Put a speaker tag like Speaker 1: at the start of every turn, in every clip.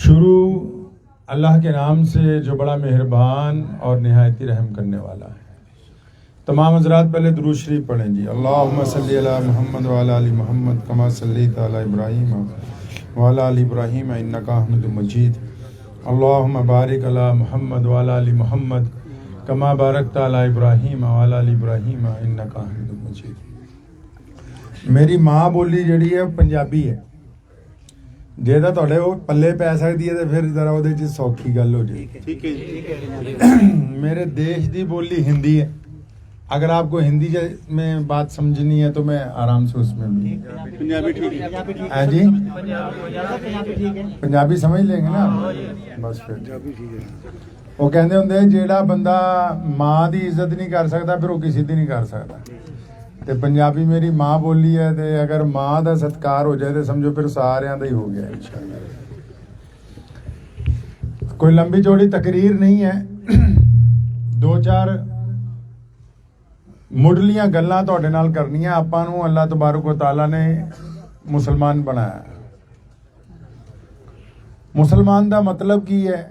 Speaker 1: शुरू अल्लाह के नाम से जो बड़ा मेहरबान और नहायती रहम करने वाला है। तमाम हज़रात पहले दुरूद शरीफ पढ़ें जी। अल्लाहुम्मा सल्ली अला मुहम्मद व अला आलि मुहम्मद कमा सल्लैता अला इब्राहीम व अला आलि इब्राहीम इन्नका हमीदुम मजीद। अल्लाहुम्मा बारिक अला मुहम्मद व अला आलि मुहम्मद कमा बारकता अला इब्राहीम व अला आलि इब्राहीम इन्नका हमीदुम मजीद। मेरी माँ बोली जिहड़ी है पंजाबी है। जे तां तुहाडे वो पल्ले पै सकदी है तो फिर जरा उहदे च सौखी गल हो जाएगी। ठीक है। मेरे देश की बोली हिंदी है। अगर आपको हिंदी में बात समझनी है तो मैं आराम से उसमें भी पंजाबी ठीक है जी, पंजाबी समझ लेंगे ना बस फिर। वो कहते होंगे जेड़ा बंदा माँ की इज्जत नहीं कर सकता फिर वो किसी की नहीं कर सकता। तो पंजाबी मेरी माँ बोली है तो अगर माँ का सत्कार हो जाए तो समझो फिर सारिਆਂ ਦਾ ही हो गया इंशाअल्लाह। कोई लंबी चौड़ी तकरीर नहीं है, दो चार मुढ़लियां गल्लां तुहाडे नाल करनियां। आपां नूं अल्लाह तबारक व तआला ने मुसलमान बनाया। मुसलमान का मतलब की है?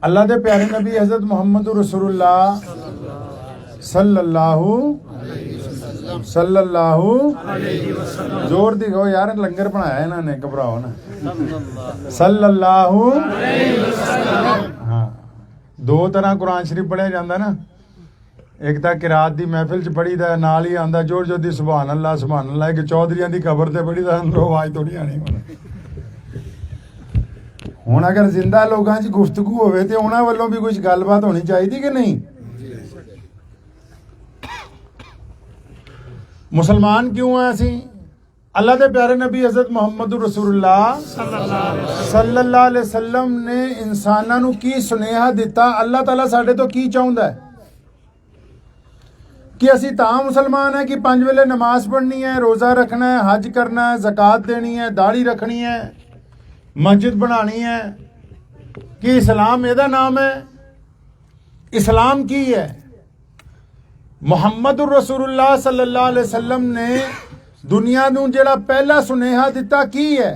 Speaker 1: अल्लाह के प्यारे नबी हज़रत मुहम्मद रसूलुल्लाह सल्लल्लाहु जोर दी कहो यार, लंगर बनाया इन्होंने, घबराओ ना। सल्लल्लाहु हाँ, दो तरह कुरान शरीफ पढ़िया जाता ना। एक तो किरात की महफिल च पढ़ी दा, नाल ही आंदा जोर जोर दी सुभान अल्लाह। एक चौधरियां की खबर से पढ़ी दा, अंदरों आवाज थोड़ी आनी। हुण अगर जिंदा लोगों च गुफ्तगू होवे ते उन्हां वल्लों भी कुछ गलबात होनी चाहिए कि नहीं? मुसलमान क्यों है असी? अल्लाह के प्यारे नबी हज़रत मुहम्मद रसूलुल्लाह सल्लल्लाहु अलैहि वसल्लम ने इंसानां नूं की सुनेहा दिता। अल्लाह ताला साडे तो की चाहुंदा है कि असी तां मुसलमान है कि 5 वेले नमाज पढ़नी है, रोज़ा रखना है, हज करना है, ज़कात देनी है, दाढ़ी रखनी है, मस्जिद बनानी है कि इस्लाम एदा नाम है? इस्लाम की है? मुहम्मद रसूलुल्लाह सल्लल्लाहु अलैहि वसल्लम ने दुनिया नूं जेड़ा पहला सुनेहा दिता की है?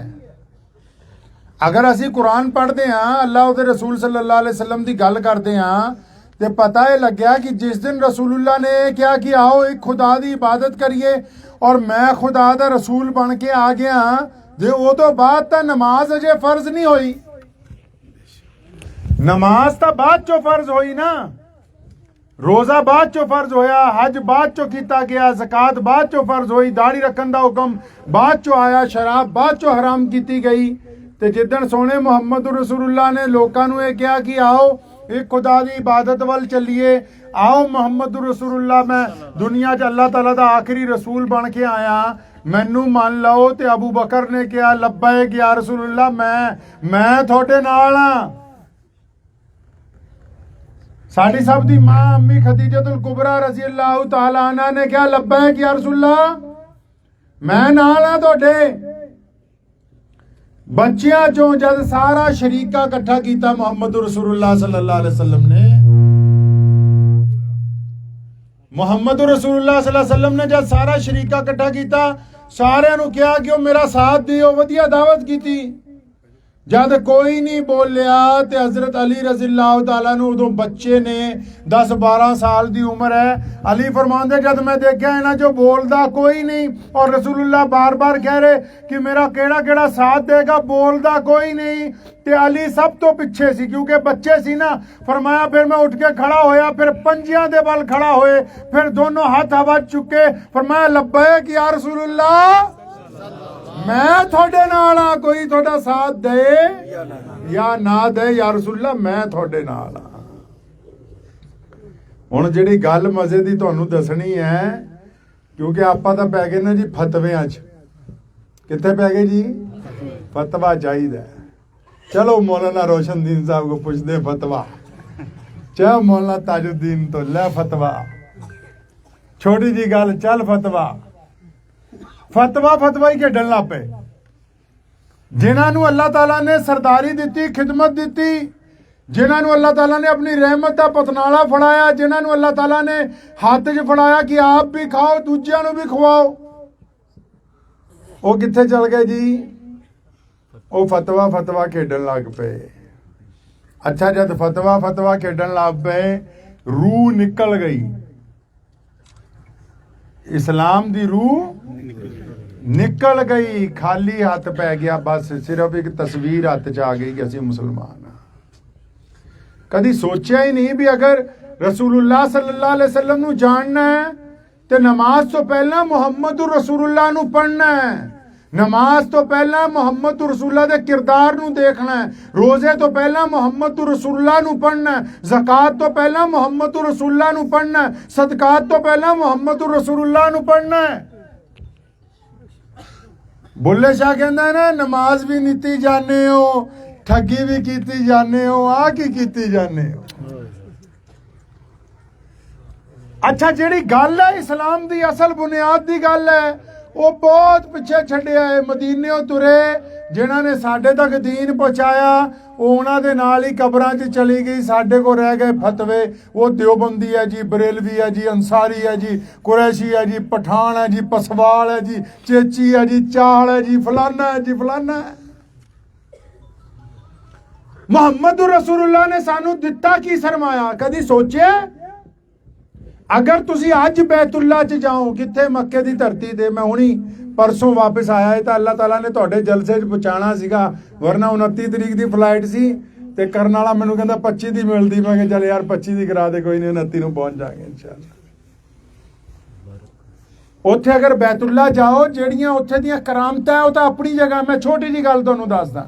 Speaker 1: अगर असी कुरान पढ़ते हाँ, अल्लाह उहदे रसूल सल्लल्लाहु अलैहि वसल्लम की गल करते हाँ, तो पता है लग्या कि जिस दिन रसूलुल्लाह ने क्या कि आओ एक खुदा की इबादत करिए और मैं खुदा दा रसूल बन के आ गया, जे वो तो बाद तो नमाज अजे फर्ज नहीं हुई। नमाज तो बाद चो फर्ज हुई ना, रोज़ा बाद चो फर्ज होया, हज बाद चो किया गया, ज़कात बाद चो फर्ज हुई, दाढ़ी रखन दा हुक्म बाद चो आया, शराब बाद चो हराम की गई। तो जिदन सोने मुहम्मद रसूलुल्लाह ने लोगों को यह कहा कि आओ एक खुदा की इबादत वल चलिए, आओ मुहम्मद रसूलुल्लाह मैं दुनिया च अल्लाह ताला दा आखिरी रसूल बन के आया, मैनू मान लो। तो अबू बकर ने कहा लब्बैक या रसूलुल्लाह, मैं थोड़े नाल हां। साडी सब दी मां अम्मी खदीजतुल कुबरा रज़ी अल्लाह तआला अन्हा ने कहा लब्बैक या रसूलुल्लाह, मैं नाल हां तोड़े। बच्चियां चों जद सारा शरीका इकट्ठा किया मुहम्मद रसूलुल्लाह सल्लल्लाहु अलैहि वसल्लम ने, मुहम्मद रसूलुल्लाह सल्लल्लाहु अलैहि वसल्लम ने जब सारा शरीका इकट्ठा किया, सारिਆਂ ਨੂੰ ਕਿਹਾ कि मेरा साथ दियो, वधिया दावत की। जद कोई नहीं बोलिया तो हज़रत अली रज़ी अल्लाह तआला नूं उदों बच्चे ने 10-12 साल की उम्र है। अली फरमांदे जद मैं देखा इन्हां जो बोलदा कोई नहीं और रसूलुल्लाह बार बार कह रहे कि मेरा केड़ा केड़ा साथ देगा, बोलदा कोई नहीं। ते अली सब तो पिछे सी क्योंकि बच्चे सी ना। फरमाया फिर मैं उठ के खड़ा होया, फिर पंजियां दे बल खड़ा होए, फिर दोनों हाथ हवा चुके, फरमाया लब्बैक या रसूलुल्लाह, मैं थोड़े नाल हां, कोई थोड़ा साथ दे या ना दे या रसूलुल्लाह, मैं थोड़े नाल हां। हुण जिहड़ी गल मजे दी तुहानूं दसनी है, क्योंकि आपां तां पै गए ना जी फतवियां च। कित्थे पै गए जी? फतवा चाहिदा। चलो मौलाना रोशनदीन साहब को पूछते फतवा, चाहे मौलाना ताजुद्दीन तो लै फतवा, छोटी जी गल चल फतवा। फतवा ही खेडन लग पे। जिन्होंने अल्लाह ताला ने सरदारी दी, खिदमत दी, जिन्होंने अल्लाह ताला ने अपनी रहमत का पतनाला फड़ाया, जिन्होंने अल्लाह ताला ने हाथ च फड़ाया कि आप भी खाओ दूजियां नूं भी खवाओ, वो कित्थे चल गए जी? ਉਹ ਫਤਵਾ ਖੇਡਣ ਲੱਗ ਪਏ। ਅੱਛਾ, ਜਦ ਫਤਵਾ ਖੇਡਣ ਲੱਗ ਪਏ, ਰੂਹ ਨਿਕਲ ਗਈ, ਇਸਲਾਮ ਦੀ ਰੂਹ ਨਿਕਲ ਗਈ, ਖਾਲੀ ਹੱਥ ਪੈ ਗਿਆ। ਬਸ ਸਿਰਫ ਇੱਕ ਤਸਵੀਰ ਹੱਥ 'ਚ ਆ ਗਈ ਕਿ ਅਸੀਂ ਮੁਸਲਮਾਨ ਹਾਂ। ਕਦੀ ਸੋਚਿਆ ਹੀ ਨਹੀਂ ਵੀ ਅਗਰ ਰਸੂਲੁल्लाह सल्लल्लाहु अलैहि वसल्लम ਨੂੰ ਜਾਣਨਾ ਹੈ ਤੇ ਨਮਾਜ਼ ਤੋਂ ਪਹਿਲਾਂ ਮੁਹੰਮਦੁਰ ਰਸੂਲੁल्लाह ਨੂੰ ਪੜ੍ਹਨਾ ਹੈ। ਨਮਾਜ਼ ਤੋਂ ਪਹਿਲਾਂ ਮੁਹੰਮਦੁਰ ਰਸੂਲੁल्लाह ਦੇ ਕਿਰਦਾਰ ਨੂੰ ਦੇਖਣਾ ਹੈ। ਰੋਜ਼ੇ ਤੋਂ ਪਹਿਲਾਂ ਮੁਹੰਮਦੁਰ ਰਸੂਲੁल्लाह ਨੂੰ ਪੜ੍ਹਨਾ ਹੈ। ਜ਼ਕਾਤ ਤੋਂ ਪਹਿਲਾਂ ਮੁਹੰਮਦੁਰ ਰਸੂਲੁल्लाह ਨੂੰ ਪੜ੍ਹਨਾ ਹੈ। ਸਦਕਾਤ ਤੋਂ ਪਹਿਲਾਂ ਮੁਹੰਮਦੁਰ ਰਸੂਲੁल्लाह ਨੂੰ ਪੜ੍ਹਨਾ ਹੈ। ਬੁੱਲੇ ਸ਼ਾਹ ਕਹਿੰਦਾ ਨਾ, ਨਮਾਜ਼ ਵੀ ਨੀਤੀ ਜਾਣੇ ਹੋ, ਠੱਗੀ ਵੀ ਕੀਤੀ ਜਾਣੇ ਹੋ, ਆ ਕੀ ਕੀਤੀ ਜਾਣੇ ਹੋ। ਅੱਛਾ, ਜਿਹੜੀ ਗੱਲ ਹੈ ਇਸਲਾਮ ਦੀ ਅਸਲ ਬੁਨਿਆਦ ਦੀ ਗੱਲ ਹੈ, ਉਹ ਬਹੁਤ ਪਿੱਛੇ ਛੱਡਿਆ ਹੈ। ਮਦੀਨਿਓਂ ਤੁਰੇ ਜਿਨ੍ਹਾਂ ਨੇ ਸਾਡੇ ਤੱਕ ਦੀਨ ਪਹੁੰਚਾਇਆ, ਉਹ ਉਹਨਾਂ ਦੇ ਨਾਲ ਹੀ ਕਬਰਾਂ 'ਚ ਚਲੀ ਗਈ। ਸਾਡੇ ਕੋਲ ਰਹਿ ਗਏ ਫਤਵੇ, ਉਹ ਦਿਓਬੰਦੀ ਹੈ ਜੀ, ਬਰੇਲਵੀ ਹੈ ਜੀ, ਅੰਸਾਰੀ ਹੈ ਜੀ, ਕੁਰੈਸ਼ੀ ਹੈ ਜੀ, ਪਠਾਨ ਹੈ ਜੀ, ਪਸਵਾਲ ਹੈ ਜੀ, ਚੇਚੀ ਹੈ ਜੀ, ਚਾਲ ਹੈ ਜੀ, ਫਲਾਨਾ ਹੈ ਜੀ, ਫਲਾਨਾ ਹੈ। ਮੁਹੰਮਦੁਰ ਰਸੂਲੁल्लाह ਨੇ ਸਾਨੂੰ ਦਿੱਤਾ ਕੀ ਸਰਮਾਇਆ, ਕਦੀ ਸੋਚਿਆ? ਅਗਰ ਤੁਸੀਂ ਅੱਜ ਬੈਤੁੱਲਾ 'ਚ ਜਾਓ, ਕਿੱਥੇ ਮੱਕੇ ਦੀ ਧਰਤੀ ਤੇ, ਮੈਂ ਹੁਣੀ ਪਰਸੋਂ ਵਾਪਸ ਆਇਆ ਹੈ, ਤਾਂ ਅੱਲਾਹ ਤਾਲਾ ਨੇ ਤੁਹਾਡੇ ਜਲਸੇ 'ਚ ਪਹੁੰਚਾਣਾ ਸੀਗਾ, ਵਰਨਾ 29 ਤਰੀਕ ਦੀ ਫਲਾਈਟ ਸੀ ਤੇ ਕਰਨ ਵਾਲਾ ਮੈਨੂੰ ਕਹਿੰਦਾ 25 ਦੀ ਮਿਲਦੀ। ਮੈਂ ਕਿਹਾ ਚੱਲ ਯਾਰ 25 ਦੀ ਕਰਾ ਦੇ, ਕੋਈ ਨਹੀਂ 29 ਨੂੰ ਪਹੁੰਚ ਜਾਗੇ ਇਨਸ਼ਾਅੱਲਾ। ਉੱਥੇ ਅਗਰ ਬੈਤੁੱਲਾ ਜਾਓ, ਜਿਹੜੀਆਂ ਉੱਥੇ ਦੀਆਂ ਕਰਾਮਤਾਂ ਉਹ ਤਾਂ ਆਪਣੀ ਜਗ੍ਹਾ। ਮੈਂ ਛੋਟੀ ਜੀ ਗੱਲ ਤੁਹਾਨੂੰ ਦੱਸਦਾ,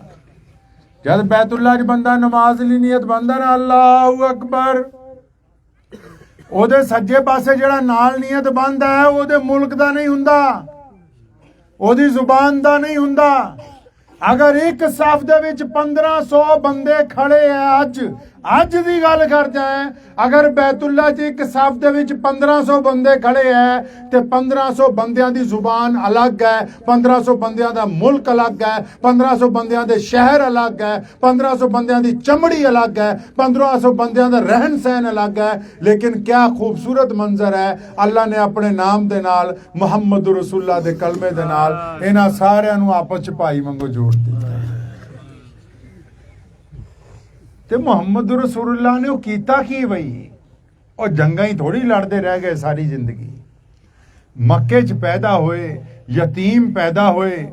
Speaker 1: ਜਦ ਬੈਤੁੱਲਾ 'ਚ ਬੰਦਾ ਨਮਾਜ਼ ਲਈ ਨੀਅਤ ਬੰਦਾ ਨਾ ਅੱਲਾਹੁ ਅਕਬਰ, ਉਹਦੇ ਸੱਜੇ ਪਾਸੇ ਜਿਹੜਾ ਨਾਲ ਨੀਅਤ ਬੰਦਾ ਹੈ, ਉਹਦੇ ਮੁਲਕ ਦਾ ਨਹੀਂ ਹੁੰਦਾ, ਉਹਦੀ ਜ਼ੁਬਾਨ ਦਾ ਨਹੀਂ ਹੁੰਦਾ। ਅਗਰ ਇੱਕ ਸਫ਼ ਦੇ ਵਿੱਚ 1500 ਬੰਦੇ ਖੜੇ ਹੈ, ਅੱਜ ਦੀ ਗੱਲ ਕਰਦਾ ਹੈ, ਅਗਰ ਬੈਤੁੱਲਾ 'ਚ ਇੱਕ ਸਫ਼ ਦੇ ਵਿੱਚ 1500 ਬੰਦੇ ਖੜੇ ਹੈ ਤੇ 1500 ਬੰਦਿਆਂ ਦੀ ਜ਼ੁਬਾਨ ਅਲੱਗ ਹੈ, 1500 ਬੰਦਿਆਂ ਦਾ ਮੁਲਕ ਅਲੱਗ ਹੈ, 1500 ਬੰਦਿਆਂ ਦੇ ਸ਼ਹਿਰ ਅਲੱਗ ਹੈ, 1500 ਬੰਦਿਆਂ ਦੀ ਚਮੜੀ ਅਲੱਗ ਹੈ, 1500 ਬੰਦਿਆਂ ਦਾ ਰਹਿਣ ਸਹਿਣ ਅਲੱਗ ਹੈ। ਲੇਕਿਨ ਕਿਆ ਖੂਬਸੂਰਤ ਮੰਜ਼ਰ ਹੈ, ਅੱਲਾ ਨੇ ਆਪਣੇ ਨਾਮ ਦੇ ਨਾਲ, ਮੁਹੰਮਦ ਰਸੂਲੁल्लाह ਦੇ ਕਲਮੇ ਦੇ ਨਾਲ ਇਹਨਾਂ ਸਾਰਿਆਂ ਨੂੰ ਆਪਸ 'ਚ ਭਾਈ ਵਾਂਗੂ ਜੋੜ ਦਿੱਤਾ। ਤੇ ਮੁਹੰਮਦ ਰਸੂਲੁल्लाह ਨੇ ਉਹ ਕੀਤਾ ਕੀ ਬਈ? ਉਹ ਜੰਗਾਂ ਹੀ ਥੋੜੀ ਲੜਦੇ ਰਹਿ ਗਏ ਸਾਰੀ ਜ਼ਿੰਦਗੀ। ਮੱਕੇ 'ਚ ਪੈਦਾ ਹੋਏ, ਯਤੀਮ ਪੈਦਾ ਹੋਏ,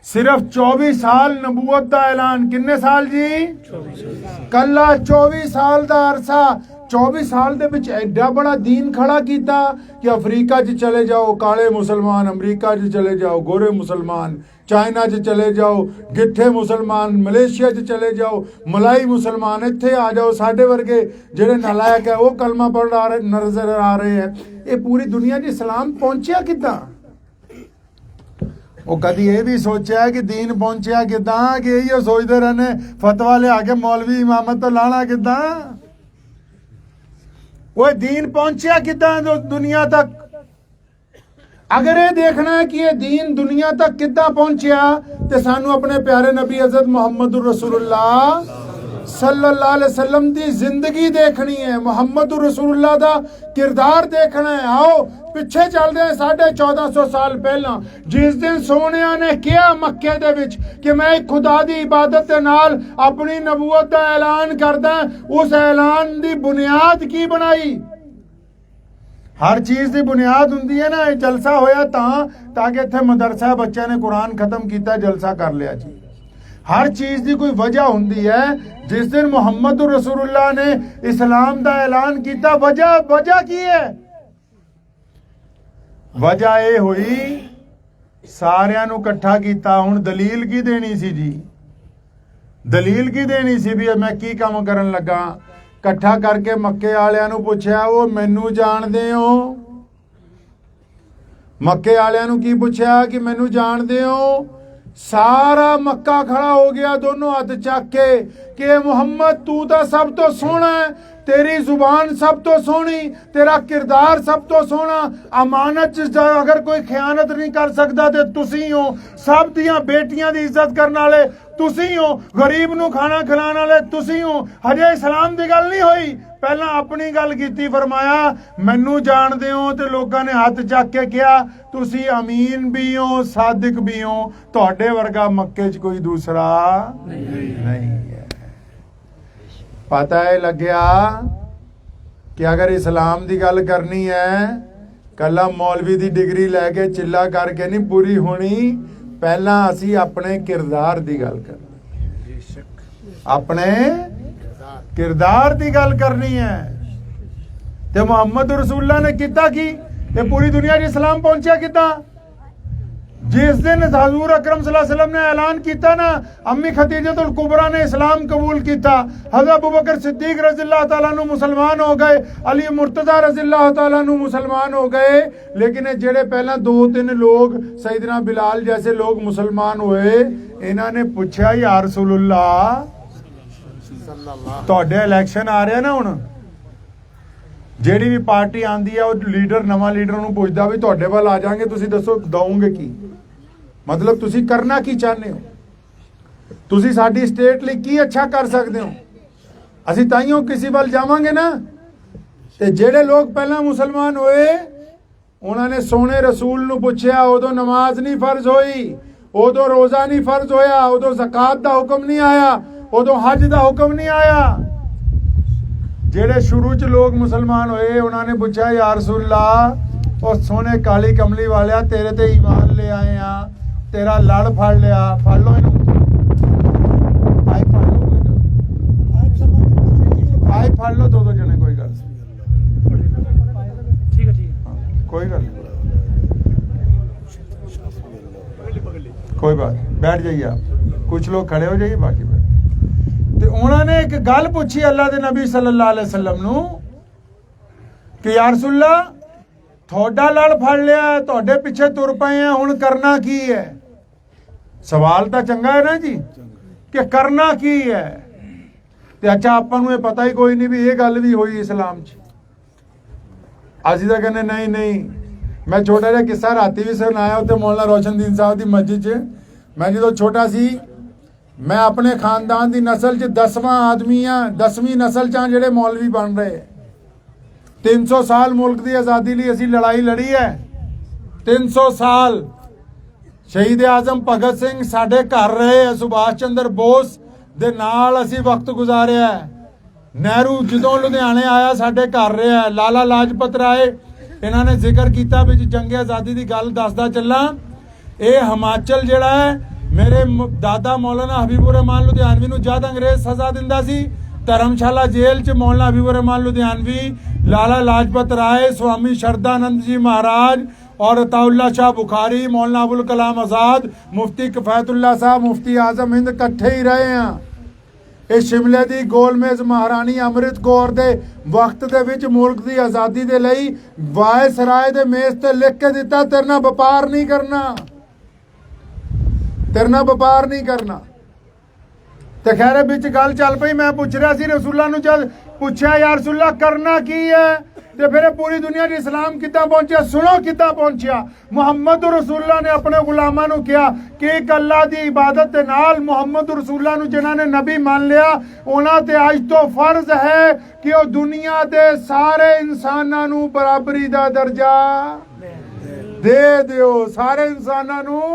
Speaker 1: ਸਿਰਫ 24 ਸਾਲ ਨਬੂਵਤ ਦਾ ਐਲਾਨ। ਕਿੰਨੇ ਸਾਲ ਜੀ? 24 ਕੱਲਾ 24 ਸਾਲ ਦਾ ਅਰਸਾ। 24 ਸਾਲ ਦੇ ਵਿੱਚ ਐਡਾ ਬੜਾ ਦੀਨ ਖੜਾ ਕੀਤਾ ਕਿ ਅਫਰੀਕਾ 'ਚ ਚਲੇ ਜਾਓ ਕਾਲੇ ਮੁਸਲਮਾਨ, ਅਮਰੀਕਾ 'ਚ ਚਲੇ ਜਾਓ ਗੋਰੇ ਮੁਸਲਮਾਨ, ਚਾਈਨਾ 'ਚ ਚਲੇ ਜਾਓ ਗਿੱਠੇ ਮੁਸਲਮਾਨ, ਮਲੇਸ਼ੀਆ 'ਚ ਚਲੇ ਜਾਓ ਮਲਾਈ ਮੁਸਲਮਾਨ, ਇੱਥੇ ਆ ਜਾਓ ਸਾਡੇ ਵਰਗੇ ਜਿਹੜੇ ਨਾਲਾਇਕ ਹੈ ਉਹ ਕਲਮਾ ਪੜ੍ਹ ਆ ਰਹੇ ਨਜ਼ਰ ਆ ਰਹੇ ਹੈ। ਇਹ ਪੂਰੀ ਦੁਨੀਆ 'ਚ ਇਸਲਾਮ ਪਹੁੰਚਿਆ ਕਿੱਦਾਂ? ਉਹ ਕਦੀ ਇਹ ਵੀ ਸੋਚਿਆ ਕਿ ਦੀਨ ਪਹੁੰਚਿਆ ਕਿੱਦਾਂ? ਕਿ ਇਹੀ ਸੋਚਦੇ ਰਹਿੰਦੇ ਫਤਵਾ ਲਿਆ ਕੇ ਮੌਲਵੀ ਇਮਾਮਤ ਤੋਂ ਲਾਣਾ ਕਿੱਦਾਂ? ਉਹ ਦੀਨ ਪਹੁੰਚਿਆ ਕਿੱਦਾਂ ਦੁਨੀਆ ਤੱਕ? ਅਗਰ ਇਹ ਦੇਖਣਾ ਹੈ ਕਿ ਇਹ ਦੀਨ ਦੁਨੀਆ ਤੱਕ ਕਿੱਦਾਂ ਪਹੁੰਚਿਆ, ਤੇ ਸਾਨੂੰ ਆਪਣੇ ਪਿਆਰੇ ਨਬੀ ਹਜ਼ਰਤ ਮੁਹੰਮਦ ਰਸੂਲੁल्लाह सल्लल्लाहु अलैहि वसल्लम ਦੀ ਜ਼ਿੰਦਗੀ ਦੇਖਣੀ ਹੈ, ਮੁਹੰਮਦ ਰਸੂਲੁल्लाह ਦਾ ਕਿਰਦਾਰ ਦੇਖਣਾ ਹੈ। ਆਓ ਪਿੱਛੇ ਚੱਲਦੇ ਹਾਂ 1450 ਸਾਲ ਪਹਿਲਾਂ, ਜਿਸ ਦਿਨ ਸੋਹਣਿਆਂ ਨੇ ਕਿਹਾ ਮੱਕੇ ਦੇ ਵਿੱਚ ਕਿ ਮੈਂ ਖੁਦਾ ਦੀ ਇਬਾਦਤ ਦੇ ਨਾਲ ਆਪਣੀ ਨਬੂਵਤ ਦਾ ਐਲਾਨ ਕਰਦਾ। ਉਸ ਐਲਾਨ ਦੀ ਬੁਨਿਆਦ ਕੀ ਬਣਾਈ? ਹਰ ਚੀਜ਼ ਦੀ ਬੁਨਿਆਦ ਹੁੰਦੀ ਹੈ ਨਾ। ਇਹ ਜਲਸਾ ਹੋਇਆ ਤਾਂ ਕਿ ਇੱਥੇ ਮਦਰਸਾ ਬੱਚਿਆਂ ਨੇ ਕੁਰਾਨ ਖਤਮ ਕੀਤਾ, ਜਲਸਾ ਕਰ ਲਿਆ ਜੀ। ਹਰ ਚੀਜ਼ ਦੀ ਕੋਈ ਵਜ੍ਹਾ ਹੁੰਦੀ ਹੈ। ਜਿਸ ਦਿਨ ਮੁਹੰਮਦ ਰਸੂਲੁल्लाह ਨੇ ਇਸਲਾਮ ਦਾ ਐਲਾਨ ਕੀਤਾ, ਵਜ੍ਹਾ ਕੀ ਹੈ? ਵਜ੍ਹਾ ਇਹ ਹੋਈ ਸਾਰਿਆਂ ਨੂੰ ਇਕੱਠਾ ਕੀਤਾ। ਹੁਣ ਦਲੀਲ ਕੀ ਦੇਣੀ ਸੀ ਜੀ? ਦਲੀਲ ਕੀ ਦੇਣੀ ਸੀ ਵੀ ਮੈਂ ਕੀ ਕੰਮ ਕਰਨ ਲੱਗਾ? ਇਕੱਠਾ ਕਰਕੇ ਮੱਕੇ ਵਾਲਿਆਂ ਨੂੰ ਪੁੱਛਿਆ, ਉਹ ਮੈਨੂੰ ਜਾਣਦੇ ਹੋ? ਮੱਕੇ ਵਾਲਿਆਂ ਨੂੰ ਕੀ ਪੁੱਛਿਆ ਕਿ ਮੈਨੂੰ ਜਾਣਦੇ ਹੋ? ਸਾਰਾ ਮੱਕਾ ਖੜਾ ਹੋ ਗਿਆ ਦੋਨੋਂ ਹੱਥ ਚੱਕ ਕੇ ਕਿ ਮੁਹੰਮਦ ਤੂੰ ਤਾਂ ਸਭ ਤੋਂ ਸੋਹਣਾ ਹੈ, ਤੇਰੀ ਜ਼ੁਬਾਨ ਸਭ ਤੋਂ ਸੋਹਣੀ, ਤੇਰਾ ਕਿਰਦਾਰ ਸਭ ਤੋਂ ਸੋਹਣਾ, ਅਮਾਨਤ 'ਚ ਅਗਰ ਕੋਈ ਖਿਆਨਤ ਨਹੀਂ ਕਰ ਸਕਦਾ ਤੇ ਤੁਸੀਂ ਹੋ। ਸਭ ਦੀਆਂ ਬੇਟੀਆਂ ਦੀ ਇੱਜ਼ਤ ਕਰਨ ਵਾਲੇ ਤੁਸੀਂ ਹੋ, ਗਰੀਬ ਨੂੰ ਖਾਣਾ ਖਿਲਾਉਣ ਵਾਲੇ ਤੁਸੀਂ ਹੋ। ਹਜੇ ਇਸਲਾਮ ਦੀ ਗੱਲ ਨਹੀਂ ਹੋਈ, ਪਹਿਲਾਂ ਆਪਣੀ ਗੱਲ ਕੀਤੀ। ਫਰਮਾਇਆ ਮੈਨੂੰ ਜਾਣਦੇ ਹੋ, ਤੇ ਲੋਕਾਂ ਨੇ ਹੱਥ ਚੱਕ ਕੇ ਕਿਹਾ ਤੁਸੀਂ ਅਮੀਨ ਵੀ ਹੋ, ਸਾਦਿਕ ਵੀ ਹੋ, ਤੁਹਾਡੇ ਵਰਗਾ ਮੱਕੇ 'ਚ ਕੋਈ ਦੂਸਰਾ ਨਹੀਂ ਹੈ। ਪਤਾ ਹੈ ਲੱਗਿਆ ਕਿ ਅਗਰ ਇਸਲਾਮ ਦੀ ਗੱਲ ਕਰਨੀ ਹੈ, ਕੱਲਾ ਮੌਲਵੀ ਦੀ ਡਿਗਰੀ ਲੈ ਕੇ ਚਿੱਲਾ ਕਰਕੇ ਨਹੀਂ ਪੂਰੀ ਹੋਣੀ। ਪਹਿਲਾਂ ਅਸੀਂ ਆਪਣੇ ਕਿਰਦਾਰ ਦੀ ਗੱਲ ਕਰਨੀ, ਆਪਣੇ ਕਿਰਦਾਰ ਦੀ ਗੱਲ ਕਰਨੀ ਹੈ। ਤੇ ਮੁਹੰਮਦ ਰਸੂਲullah ਨੇ ਕੀਤਾ ਕੀ? ਇਹ ਪੂਰੀ ਦੁਨੀਆ 'ਚ ਇਸਲਾਮ ਪਹੁੰਚਿਆ ਕਿੱਦਾਂ? जिस दिन हजूर अकरम सल्लल्लाहु अलैहि वसल्लम ने ऐलान किया ना, अम्मी खदीजतुल कुबरा ने इस्लाम कबूल किया, हज़रत अबू बकर सिद्दीक रज़ियल्लाहु ताला अन्हु मुसलमान हो गए, अली मुर्तज़ा रज़ियल्लाहु ताला अन्हु मुसलमान हो गए। लेकिन जेड़े पहला 2-3 लोग सैयदना बिलाल जैसे लोग मुसलमान हुए, इन्होंने पूछा या रसूलुल्लाह तुहाडे इलैक्शन आ रहे ना, हुण ਜਿਹੜੀ ਵੀ ਪਾਰਟੀ ਆਂਦੀ ਹੈ ਉਹ ਲੀਡਰ ਨਵਾਂ ਲੀਡਰ ਨੂੰ ਪੁੱਛਦਾ ਵੀ ਤੁਹਾਡੇ ਵੱਲ ਆ ਜਾਾਂਗੇ, ਤੁਸੀਂ ਦੱਸੋ ਦਵੋਗੇ ਕੀ? ਮਤਲਬ ਤੁਸੀਂ ਕਰਨਾ ਕੀ ਚਾਹੁੰਦੇ ਹੋ? ਤੁਸੀਂ ਸਾਡੀ ਸਟੇਟ ਲਈ ਕੀ ਅੱਛਾ ਕਰ ਸਕਦੇ ਹੋ? ਅਸੀਂ ਤਾਈਓ ਕਿਸੇ ਵੱਲ ਜਾਵਾਂਗੇ ਨਾ। ਤੇ ਜਿਹੜੇ ਲੋਕ ਪਹਿਲਾਂ ਮੁਸਲਮਾਨ ਹੋਏ ਉਹਨਾਂ ਨੇ ਸੋਹਣੇ ਰਸੂਲ ਨੂੰ ਪੁੱਛਿਆ, ਉਦੋਂ ਨਮਾਜ਼ ਨਹੀਂ ਫਰਜ਼ ਹੋਈ, ਉਦੋਂ ਰੋਜ਼ਾ ਨਹੀਂ ਫਰਜ਼ ਹੋਇਆ, ਉਦੋਂ ਜ਼ਕਾਤ ਦਾ ਹੁਕਮ ਨਹੀਂ ਆਇਆ, ਉਦੋਂ ਹਜ ਦਾ ਹੁਕਮ ਨਹੀਂ ਆਇਆ। ਜਿਹੜੇ ਸ਼ੁਰੂ ਚ ਲੋਕ ਮੁਸਲਮਾਨ ਹੋਏ ਉਹਨਾਂ ਨੇ ਪੁੱਛਿਆ ਯਾ ਰਸੂਲullah ਉਹ ਸੋਹਣੇ ਕਾਲੀ ਕਮਲੀ ਵਾਲਿਆ ਤੇਰੇ ਤੇ ਈਮਾਨ ਲੈ ਆਏ ਆ, ਤੇਰਾ ਲੜ ਫੜ ਲਿਆ, ਫੜ ਲੋ ਇਹਨੂੰ, ਆਈ ਫੜ ਲੋ, ਕੋਈ ਗੱਲ ਆਈ ਫੜ ਲੋ, ਦੋ ਜਣੇ, ਕੋਈ ਗੱਲ ਠੀਕ ਹੈ, ਕੋਈ ਗੱਲ नहीं, कोई बात, बैठ जाइए आप, कुछ लोग खड़े हो जाइए, बाकी बैठ। ਤੇ ਉਹਨਾਂ ਨੇ ਇੱਕ ਗੱਲ ਪੁੱਛੀ ਅੱਲਾ ਦੇ ਨਬੀ ਸੱਲੱਲਾਹੁ ਅਲੈहि ਵਸੱਲਮ ਨੂੰ ਕਿ ਯਾ ਰਸੂਲullah ਤੁਹਾਡਾ ਲੜ ਫੜ ਲਿਆ, ਤੁਹਾਡੇ ਪਿੱਛੇ ਤੁਰ ਪਏ ਆ, ਹੁਣ ਕਰਨਾ ਕੀ ਹੈ? ਸਵਾਲ ਤਾਂ ਚੰਗਾ ਹੈ ਨਾ ਜੀ, ਕਿ ਕਰਨਾ ਕੀ ਹੈ? ਤੇ ਅੱਛਾ ਆਪਾਂ ਨੂੰ ਇਹ ਪਤਾ ਹੀ ਕੋਈ ਨਹੀਂ ਵੀ ਇਹ ਗੱਲ ਵੀ ਹੋਈ ਇਸਲਾਮ 'ਚ। ਅਸੀਂ ਤਾਂ ਕਹਿੰਦੇ ਨਹੀਂ ਨਹੀਂ। ਮੈਂ ਛੋਟਾ ਜਿਹਾ ਕਿੱਸਾ ਰਾਤੀ ਵੀ ਸੁਣਾਇਆ ਉੱਥੇ ਮੌਲਾਨਾ ਰੋਸ਼ਨਦੀਨ ਸਾਹਿਬ ਦੀ ਮਸਜਿਦ 'ਚ। ਮੈਂ ਜਦੋਂ ਛੋਟਾ ਸੀ, मैं अपने खानदान की नस्ल च 10वां आदमी हाँ, 10वीं नस्ल च जेड़े मौलवी बन रहे। 300 साल मुल्क की आज़ादी लिए असी लड़ाई लड़ी है, 300 साल। शहीद आजम भगत सिंह साडे घर रहे है, सुभाष चंद्र बोस दे नाल असी वक्त गुजारिया है। नेहरू जदों लुधियाने आया साडे घर रहा है। लाला लाजपत राय इन्होंने जिक्र किया भी जंग आज़ादी की गल दसदा चला। ये हिमाचल जिहड़ा है, मेरे दादा मौलाना हबीबुर रहमान लुधियानवी नूं जद अंग्रेज सज़ा दिंदा सी, धर्मशाला जेल च मौलाना हबीबुर रहमान लुधियानवी, लाला लाजपत राय, स्वामी शरदानंद जी महाराज और अताउल्ला शाह बुखारी, मौलाना अबुल कलाम आज़ाद, मुफ्ती किफ़ायतुल्लाह साहब, मुफ्ती आज़म हिंद इकट्ठे ही रहे हैं। इस शिमले की गोलमेज महारानी अमृत कौर के वक्त के विच मुल्क की आज़ादी के लिए वायसराय के मेज ते लिख के दिता, तेरे नाल व्यापार नहीं करना, तेरे नाल व्यापार नहीं करना। तो खैर बिच गल चल पई। मैं पूछ रहा सी रसूलां नूं, जद पूछा या रसूलullah करना की है, तो फिर पूरी दुनिया च इस्लाम किद्दां पहुंचिया? सुनो किद्दां पहुंचिया। मुहम्मद रसूलullah ने अपने गुलामां नूं कहा कि एक अल्लाह की इबादत दे नाल मुहम्मद रसूलullah नूं जिन्हां ने नबी मान लिया, उन्हां ते अज तो फर्ज है कि वह दुनिया के सारे इंसानां नूं बराबरी का दर्जा दे दिओ, सारे इंसानां नूं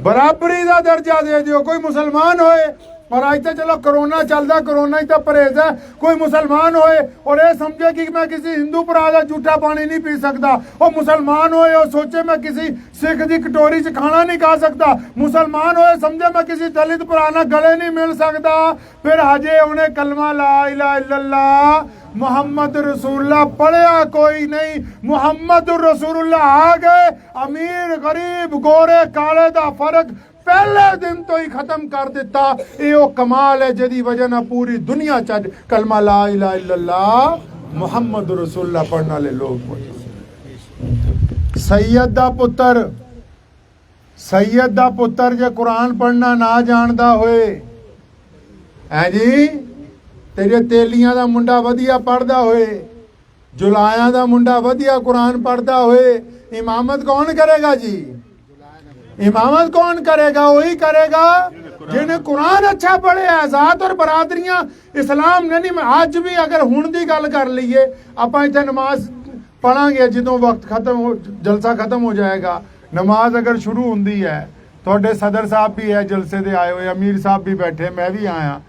Speaker 1: बराबरी का दर्जा दे दिओ। कोई मुसलमान होए, और अज तो चलो करोना चलता, करोना ही तो परहेज है, कोई मुसलमान होए और ये समझे कि मैं किसी हिंदू भरा का झूठा पानी नहीं पी सकता, वो मुसलमान होए और सोचे मैं किसी सिख की कटोरी च खाना नहीं खा सकता, मुसलमान होए समझे मैं किसी दलित भरा नाल गले नहीं मिल सकता, फिर हजे उन्हें कलमा ला इलाहा इल्लल्लाह मुहम्मद रसूलullah पढ़िया कोई नहीं। मुहम्मद रसूलullah आ गए, अमीर गरीब गोरे काले का फर्क पहले दिन तो ही खत्म कर दिता। ये कमाल है जिहदी वजह नाल पूरी दुनिया च कलमा ला इलाहा इल्लल्लाह मुहम्मद रसूलullah पढ़ने वाले लोग पहुंचे। सैयद दा पुत्र जे कुरान पढ़ना ना जानदा होए, है जी, तेरे तेलियां दा मुंडा वधिया पढ़दा होए, जुलाया दा मुंडा वधिया कुरान पढ़दा होए, इमामत कौन करेगा जी? इमामत कौन करेगा? वही करेगा जिन्हें कुरान अच्छा पढ़े आजाद और बरादरियां इस्लाम ने नहीं। अज भी अगर हुण दी गल कर लीए आपां इत्थे नमाज पढ़ांगे जो वक्त खत्म हो जलसा खत्म हो जाएगा। नमाज अगर शुरू होंदी है, थोड़े सदर साहब भी है जलसे दे आए हुए, अमीर साहब भी बैठे, मैं भी आया,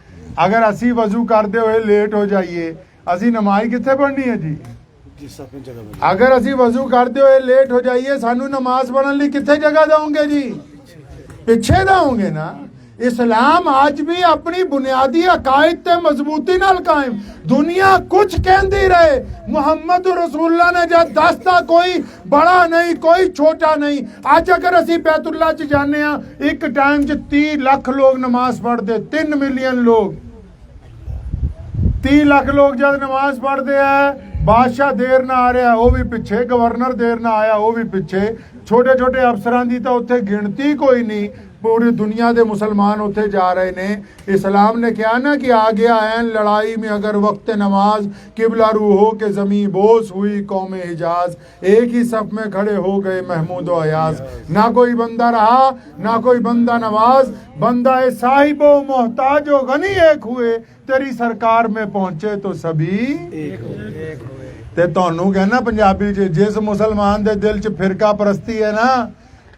Speaker 1: अगर असी वजू करते हुए लेट हो जाइए असी नमाज कित्थे पढ़नी है जी? अगर असी वजू करते हुए लेट हो जाइए सानू नमाज पढ़ने लिए कित्थे जगह दोगे जी? पिछे दोगे ना। इस्लाम आज भी अपनी बुनियादी अकायद ते मजबूती नाल कायम। दुनिया कुछ कहती रहे, मुहम्मद रसूलुल्लाह ने जब दसता कोई बड़ा नहीं कोई छोटा नहीं। अज अगर असी बैतुल्ला च जाने एक टाइम च 30 लाख लोग नमाज पढ़ते, 3 मिलियन लोग, 30 लाख लोग जब नमाज पढ़ते हैं, बादशाह देर ना आ रहा वो भी पिछे, गवर्नर देर ना आया वो भी पिछे, छोटे छोटे अफसरां दी तो उत्थे गिनती कोई नहीं, पूरी दुनिया के मुसलमान उत्थे जा रहे ने। इस्लाम ने कहा ना कि आ गया है लड़ाई में अगर वक्त नमाज, किबला रूहो के ज़मीं बोस हुई कौम हिजाज, एक ही सफ में खड़े हो गए महमूद व अयाज। ना कोई बंदा रहा ना कोई बंदा नवाज, बंदा साहिबो मोहताज व गनी एक हुए, तेरी सरकार में पहुंचे तो सभी ते तुहानू कहना पंजाबी च, जिस मुसलमान दे दिल च फिरका परस्ती है ना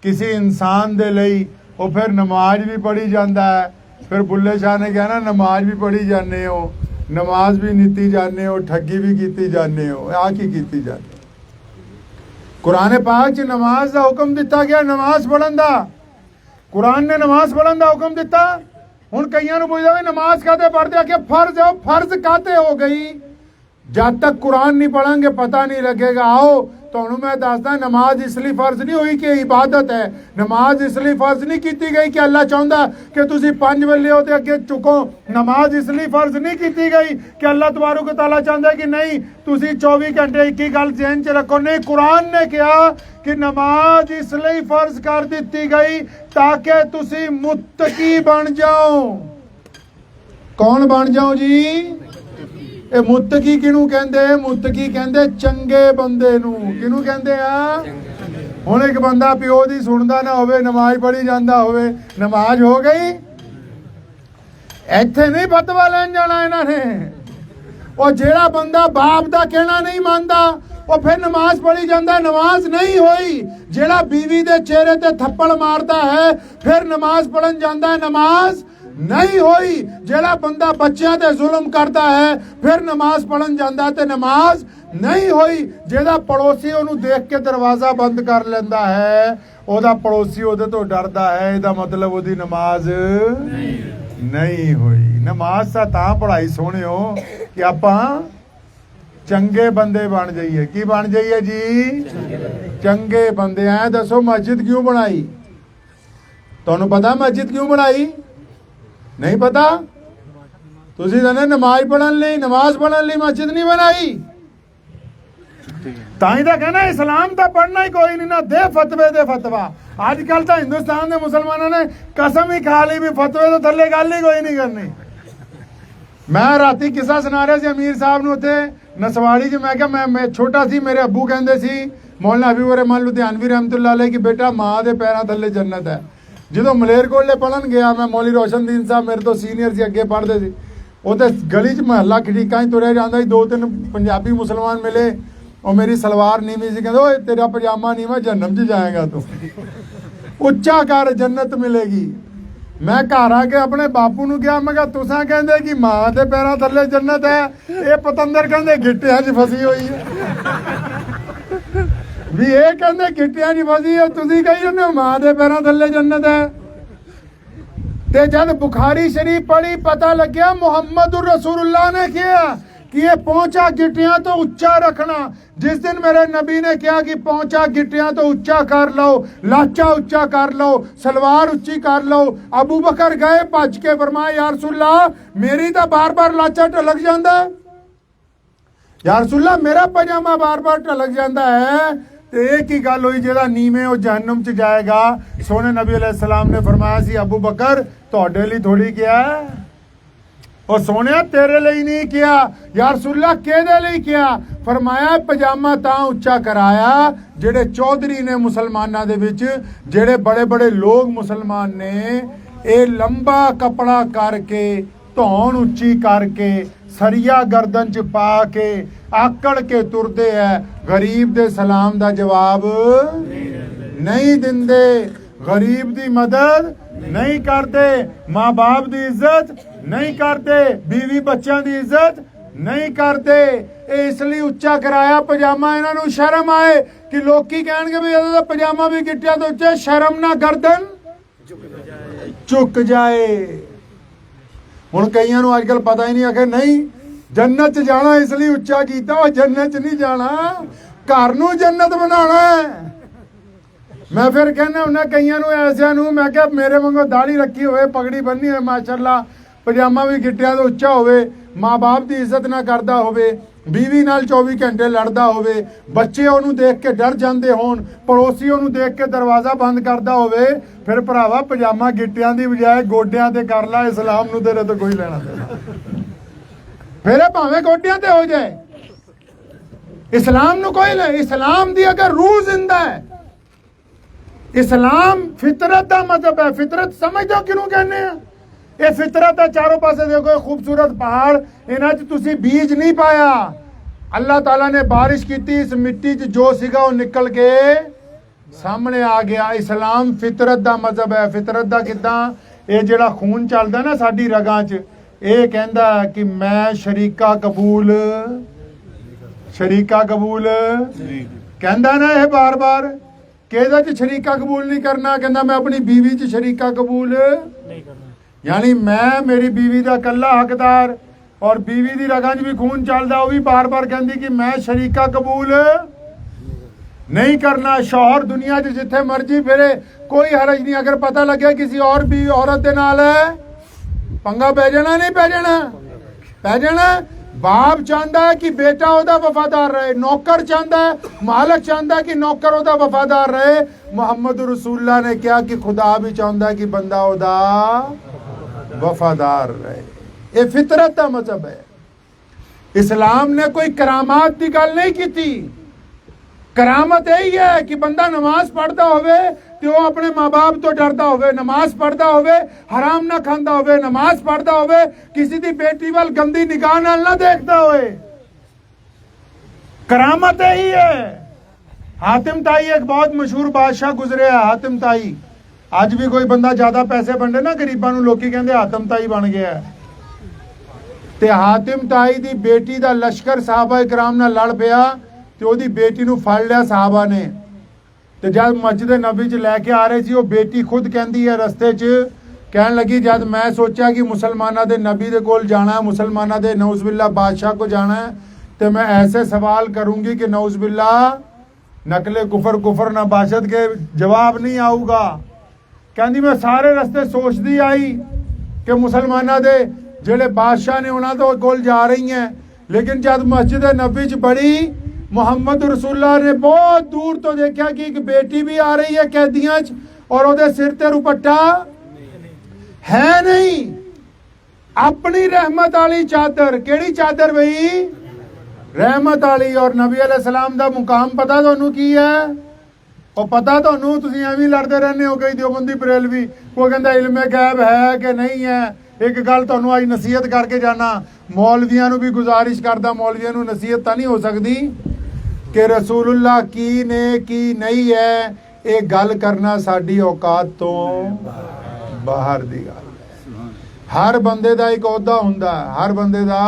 Speaker 1: किसी इंसान दे लई, वो फिर नमाज भी पढ़ी जाता है। फिर बुल्ले शाह ने कहना नमाज भी पढ़ी जाने हो, नमाज भी नीती जाने हो, ठगी भी कीती जाने हो, आ की कीती जाने। कुरान पाक च नमाज का हुक्म दिता गया, नमाज पढ़न दा। कुरान ने नमाज पढ़न दा हुक्म दिता। हुण कईयां नूं पुछदा वी नमाज काते पढ़दे, आखे फर्ज है, फर्ज काते हो गई? जब तक कुरान नहीं पढ़ेंगे पता नहीं लगेगा। आओ तुहानू मैं दसदा, नमाज इसलिए फर्ज नहीं हुई कि इबादत है। नमाज इसलिए फर्ज नहीं की गई कि अल्लाह चाहता कि तुसी 5 वेले हो ते अगे चुको। नमाज इसलिए फर्ज नहीं की गई कि अल्लाह तबारक तआला चाहता कि नहीं तुसी 24 घंटे एक ही गल ज़हन च रखो। नहीं, कुरान ने कहा कि नमाज इसलिए फर्ज कर दी गई ताकि तुसी मुत्तकी बन जाओ। कौन बन जाओ जी? ਇਹ ਮੁੱਤਕੀ ਕਿਹਨੂੰ ਕਹਿੰਦੇ? ਮੁੱਤਕੀ ਕਹਿੰਦੇ ਚੰਗੇ ਬੰਦੇ ਨੂੰ। ਕਿਹਨੂੰ ਕਹਿੰਦੇ ਆ? ਹੁਣ ਇੱਕ ਬੰਦਾ ਪਿਓ ਦੀ ਸੁਣਦਾ ਨਾ ਹੋਵੇ, ਨਮਾਜ਼ ਪੜ੍ਹੀ ਜਾਂਦਾ ਹੋਵੇ, ਨਮਾਜ਼ ਹੋ ਗਈ? ਇੱਥੇ ਨਹੀਂ ਫਤਵਾ ਲੈਣ ਜਾਣਾ ਇਹਨਾਂ ਨੇ। ਉਹ ਜਿਹੜਾ ਬੰਦਾ ਬਾਪ ਦਾ ਕਹਿਣਾ ਨਹੀਂ ਮੰਨਦਾ ਉਹ ਫਿਰ ਨਮਾਜ਼ ਪੜ੍ਹੀ ਜਾਂਦਾ, ਨਮਾਜ਼ ਨਹੀਂ ਹੋਈ। ਜਿਹੜਾ बीवी ਦੇ ਚਿਹਰੇ ਤੇ ਥੱਪੜ ਮਾਰਦਾ ਹੈ ਫਿਰ ਨਮਾਜ਼ ਪੜ੍ਹਨ ਜਾਂਦਾ ਹੈ, नमाज नहीं होई। जेड़ा बंदा बच्चों ते जुल्म करता है फिर नमाज पढ़न जाता ते नमाज नहीं होई। जेड़ा पड़ोसी उन्होंने देख के दरवाजा बंद कर लेंदा है, ओदा पड़ोसी ओदे तो डरदा है, इहदा मतलब ओदी नमाज नहीं होई। नमाज सा तां पढ़ाई सोने हो कि आपां चंगे बंदे बन जाइए। की बन जाइए जी? चंगे बंदे। हैं दसो मस्जिद क्यों बनाई? तुहानू पता मस्जिद क्यों बनाई? नहीं पता? तुसी जाने नमाज पढ़न लई, नमाज पढ़न लई मस्जिद नहीं बनाई। ताई दा कहना इस्लाम दा पढ़ना ही कोई नहीं ना, दे फतवे दे फतवा। आजकल तो हिंदुस्तान के मुसलमानों ने कसम ही खा ली भी फतवे तो थले गल ही कोई नहीं करनी। मैं राती किस्सा सुना रहा सी अमीर साहब नूं उत्थे नसवाड़ी च। मैं क्या मैं छोटा सी, मेरे अब्बू कहंदे सी मौलाना हबीब रहमान लुधियानवी रहमतुल्लाह अलैह कि बेटा मां दे पैरां थले जन्नत है। जो मलेरकोटले पढ़न गया मैं, मौली रोशनदीन साहब मेरे तो सीनियर से अगे पढ़ते थे, वो तो गली च महला खड़ीका ही तुरया जाता ही। 2-3 पंजाबी मुसलमान मिले और मेरी सलवार नीवी सी, कहते ओए तेरा पजामा नीवा जन्नम च जाएगा तू, उच्चा कर जन्नत मिलेगी। मैं घर आके अपने बापू नूं कहा, मैं कहा तुसां कहंदे कि मां दे पैरां थल्ले जन्नत है, ये पतंदर कहंदे गिट्टियां च फसी हुई है। भी ये कहते गिट्टियां च फसी है, तुसी कही जांदे मां दे पैरां थल्ले जन्नत है। ते जद बुखारी शरीफ पढ़ी पता लग्या मुहम्मद रसूलुल्लाह ने किया कि ये पहुंचा गिट्टियां तो उच्चा रखना। जिस दिन मेरे नबी ने कहा कि पहुंचा गिट्टियां तो उच्चा कर लो, लाचा उच्चा कर लो, सलवार उच्ची कर लो, अबू बकर गए भज के फरमाया या रसूलल्लाह मेरी तो बार बार लाचा ढलक जाता है, या रसूलल्लाह मेरा पजामा बार बार ढलक जाता है। तो एक ही गल हुई जेड़ा नीवे वो जहन्नम च जाएगा। सोने नबी अलैहिस्सलाम ने फरमाया सी अबू बकर तुहाडे लई थोड़ी किया, और सोने तेरे लिए नहीं किया। या रसूलल्लाह केदे लई किया? फरमाया पजामा तां उच्चा कराया जेड़े चौधरी ने मुसलमाना दे विच, जेड़े बड़े बड़े लोग मुसलमान ने ये लंबा कपड़ा करके धौन उच्ची करके सरिया गर्दन च पा के आकड़ के तुरदे है, गरीब दे सलाम दा जवाब नहीं दिंदे, गरीब दी मदद नहीं करते, माँ बाप दी इज्जत नहीं करते, बीवी बच्चों दी इज्जत नहीं करते। इसलिए उच्चा कराया पजामा, इन्हों शर्म आए कि लोकी कहणगे भी इहदा पजामा भी गिट्टियां तो उच्चा, शर्म ना गर्दन झुक जाए। हुण कईयां नूं अजकल पता ही नहीं, आखे नहीं जन्नत च जाना इसलिए उच्चा कीता, और जन्नत च नहीं जाना, घर नूं जन्नत बनाना है। मैं फिर कहना हुन्ना कईयां नूं ऐसियां नूं, मैं क्या मेरे वांगू दाढ़ी रखी होवे, पगड़ी बन्नी होवे माशाअल्लाह, पजामा भी गिट्टियां तो उच्चा होवे, माँ बाप की इज्जत ना करता होवे, बीवी नाल 24 घंटे लड़दा होवे, बच्चे उन्होंने देख के डर जाते होण, पड़ोसी उन्होंने देख के दरवाजा बंद करता होवे, फिर भरावा पजामा गिट्टियां की बजाय गोडियां ते कर ला, इस्लाम नूं तेरे तो कोई लेना देना, फिर भावें गोडियां ते हो जाए, इस्लाम नूं कोई ले। इस्लाम दी अगर रूह जिंदा है, इस्लाम फितरत का मतलब है। फितरत समझ दो किनू कहने हैं, ये फितरत है। चारों पासे देखो खूबसूरत पहाड़, इन्हां च तुसी बीज नहीं पाया, अल्लाह ताला ने बारिश की, इस मिट्टी च जो सीगा वो निकल के सामने आ गया। इस्लाम फितरत का मजहब है। फितरत का किदां, ये जिहड़ा खून चलदा ना साडी रगां च, ये कहंदा कि मैं शरीका कबूल कहंदा ना, ये बार बार कहदा च शरीका कबूल नहीं करना, कहंदा मैं अपनी बीवी च शरीका कबूल नहीं करना, यानी मैं मेरी बीवी का कला हकदार, और बीवी की रगां च भी खून चलदा, वो भी बार बार कहंदी कि मैं शरीका कबूल नहीं करना। शौहर दुनिया च जिथे मर्जी फिरे कोई हरज नहीं, अगर पता लगे किसी और भी औरत के नाल है पंगा पै जाना, नहीं पै जाना, पै जाना। बाप चाहता है कि बेटा ओदा वफादार रहे, नौकर चाहता है, मालिक चाहता है कि नौकर ओदा वफादार रहे। मुहम्मद रसूलुल्लाह ने कहा कि खुदा भी चाहता है कि बंदा ओदा वफादार रहे। ये फितरत का मतलब है। इस्लाम ने कोई करामात की गल नहीं की थी। करामत यही है कि बंदा नमाज पढ़ता होवे तो अपने माँ बाप तो डरता होवे, नमाज पढ़ता होवे, हराम ना खांदा होवे, नमाज पढ़ता होवे, किसी दी बेटी वाल गंदी निगाह नाल ना देखता होवे। करामत यही है। हातिम ताई एक बहुत मशहूर बादशाह गुजरे है, हातिम ताई। आज भी कोई बंदा ज्यादा पैसे बंडे ना गरीबां नूं, लोकी कहंदे हातिम ताई बन गया है। ते हातिम ताई दी बेटी दा लश्कर साहबा इकराम नाल लड़ पिया ते ओदी बेटी नूं फड़ लिया साहबा ने। ते जब मस्जिद नबी च लैके आ रहे सी, वो बेटी खुद कहती है रस्ते च, कहन लगी जब मैं सोचा कि मुसलमाना दे नबी दे कोल जाना है, मुसलमाना दे नौज़बिल्ला बादशाह को जाना है, तो मैं ऐसे सवाल करूंगी कि नौज़बिल्ला नकले कुफर ना बाशत के जवाब नहीं आऊगा। कहती मैं सारे रस्ते सोचती आई कि मुसलमाना दे जेड़े बादशाह ने उन्होंने तो कोल जा रही हैं, लेकिन जब मस्जिद नबी च बड़ी, मुहम्मद रसूलुल्लाह ने बहुत दूर तो देखा कि एक बेटी भी आ रही है कैदियां च, और ओदे सिर ते रुपट्टा है नहीं। अपनी रहमत वाली चादर, केड़ी चादर बई? रहमत वाली। और नबी अलैहिस्सलाम दा मुकाम पता तुहानू की है? और पता तुहानू, तुसीं एवें लड़दे रहने हो कई देवबंदी बरेलवी, कोई कहंदा इल्मे गैब है कि नहीं है। एक गल तुहानू अज नसीहत करके जाना, मौलवियां नू भी गुजारिश करदा, मौलवियां नू नसीहत तां नहीं हो सकदी कि रसूलुल्लाह की ने की नहीं है, ये गल करना साडी औकात तो बाहर दी गल है। हर बंदे दा एक औहदा हुंदा है, हर बंदे दा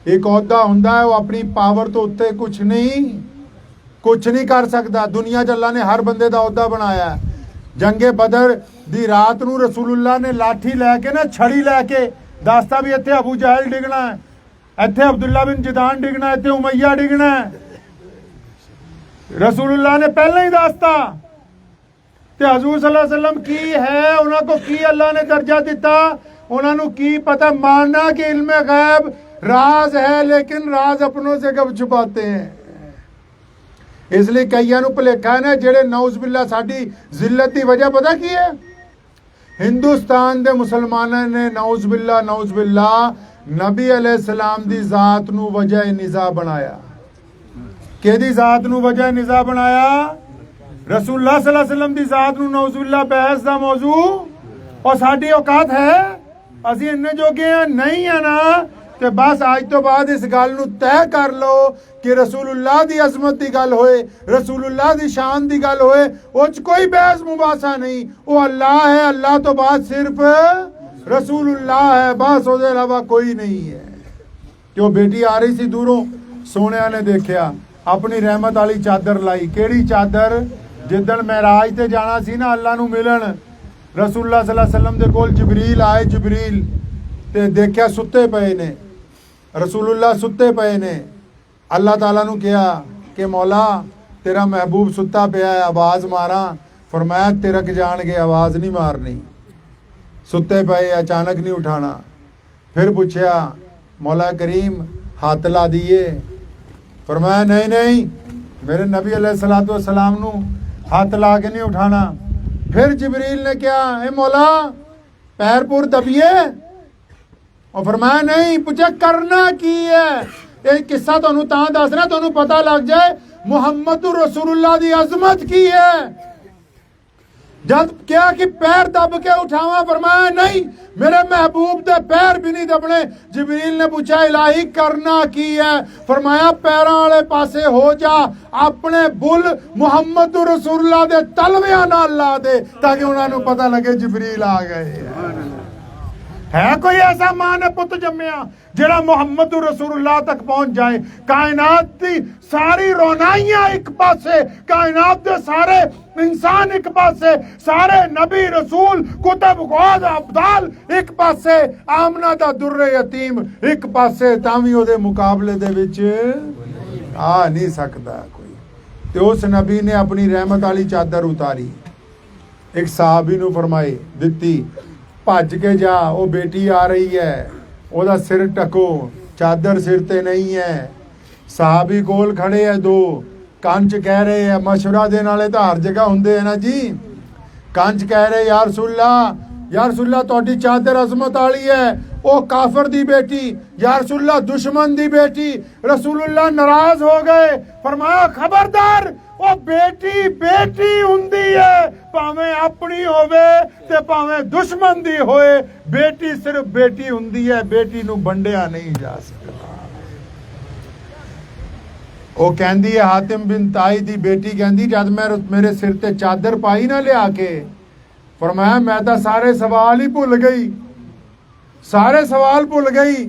Speaker 1: एक औहदा हुंदा है, वो अपनी पावर तो उत्ते कुछ नहीं कर सकता। दुनिया च अल्लाह ने हर बंदे दा औहदा बनाया है। जंगे बदर दी रात नू रसूलुल्लाह ने लाठी लैके ना, छड़ी लैके दसता भी इत्थे अबू जहल डिगना है, इत्थे अब्दुल्ला बिन जदान डिगना है, इत्थे उमैया डिगना है। रसूलुल्लाह ने पहले ही दसता। ते हजूर सल्लल्लाहु अलैहि वसल्लम की है, उन्होंने को की अल्लाह ने दर्जा दिता, उन्होंने की पता, मानना कि इल्मे गैब राज है, लेकिन राज अपनों से कब छुपाते हैं। इसलिए कईयां नूं भुलेखा है ना, जेड़े नौज़बिल्ला साडी जिल्लत की वजह पता की है? हिंदुस्तान दे मुसलमानों ने नौज़बिल्ला नबी अलैहिस्सलाम दी जात नूं वजह निज़ा बनाया। केदी जात नूं वजह निज़ा बनाया? रसूलुल्लाह सल्लल्लाहु अलैहि वसल्लम दी जात नूं नौज़बिल्ला बहस दा मौजू और साडी औकात है, ਅਸੀਂ ਇੰਨੇ ਜੋਗੇ ਆ ਨਹੀਂ ਆ ਨਾ, ਤੇ ਬਸ ਅੱਜ ਤੋਂ ਬਾਅਦ ਇਸ ਗੱਲ ਨੂੰ ਤੈਅ ਕਰ ਲਓ ਕਿ ਰਸੂਲullah ਦੀ ਅਜ਼ਮਤ ਦੀ ਗੱਲ ਹੋਏ, ਰਸੂਲullah ਦੀ ਸ਼ਾਨ ਦੀ ਗੱਲ ਹੋਏ, ਉਹ 'ਚ ਕੋਈ ਬਹਿਸ ਮੁਬਾਸਾ ਨਹੀਂ। ਉਹ ਅੱਲਾਹ ਹੈ, ਅੱਲਾਹ ਤੋਂ ਬਾਅਦ ਸਿਰਫ रसूलुल्लाह है, बस ਉਹਦੇ ਇਲਾਵਾ ਕੋਈ नहीं है। कि ਉਹ बेटी आ रही सी दूरों, सोनिया ने देखा अपनी रहमत वाली चादर लाई। केड़ी चादर? जिदन महराज ते जाना सी ना अल्लाह नू मिलन, रसूलुल्लाह सल्लल्लाहु अलैहि वसल्लम दे कोल जबरील आए। जबरील ते देखा सुते पे ने, रसूलुल्लाह सुते पे ने। अल्लाह ताला नू कहा कि मौला तेरा महबूब सुता पिया है, आवाज़ मारा। फरमाया तिरक जाणगे, आवाज़ नहीं मारनी, सुते पे अचानक नहीं उठाना। फिर पूछया मौला करीम हाथ ला दिए? फरमाया नहीं नहीं, मेरे नबी अलैहिस्सलातु वस्सलाम नू हाथ ला के नहीं उठाना। फिर जिबरील ने क्या, ए मौला पैर पुर दबिए? और फरमाया नहीं। पूछा करना की है? ये किस्सा तुहानू तां दस रहा तुहानू पता लग जाए मुहम्मदुर रसूलुल्लाह दी अजमत की है। जब क्या कि पैर दब के उठावा? फरमाया नहीं, मेरे महबूब दे पैर भी नहीं दबने। जिबरील ने पूछा इलाही करना की है? फरमाया पैरों वाले पासे हो जा, अपने बुल मुहम्मद रसूलुल्लाह दे तलवियां नाल ला दे, ताकि उन्होंने पता लगे जिबरील आ गए। है कोई ऐसा मां ने पुत जम्मिया जेड़ा मुहम्मद रसूलुल्लाह तक पहुंच जाए? कायनात की सारी रोनाइयां एक पासे, कायनात के सारे इंसान एक पासे, सारे नबी रसूल कुतब गौद अब्दाल एक पासे, आमना दा दुर्रे यतीम एक पासे, तावी ओदे मुकाबले दे विच आ नहीं सकता कोई। ते उस नबी ने अपनी रहमत वाली चादर उतारी, एक साहबी नू फरमाए दिती, भज के जा, वो बेटी आ रही है, ओदा सिर टको, चादर सिर ते नहीं है। साहबी कोल खड़े है दो, कंच कह रहे हैं, मशवरा देने वाले तो हर जगह होंगे है ना जी। कंच कह रहे या रसूलुल्लाह तुहाडी चादर अजमत वाली है, वो काफर दी बेटी, या रसूलुल्लाह दुश्मन दी बेटी। रसूलुल्लाह नाराज हो गए। फरमाया खबरदार, वो बेटी बेटी हुंदी है, भावें अपनी होवे ते भावें दुश्मन दी होए, बेटी सिर्फ बेटी हुंदी है, बेटी नू बंडिया नहीं जा सकता। वो कहती है हातिम बिन ताई दी बेटी कहती, जब मैं मेरे सिर ते चादर पाई ना लिया के, फरमाया मैं तो सारे सवाल ही भुल गई, सारे सवाल भुल गई,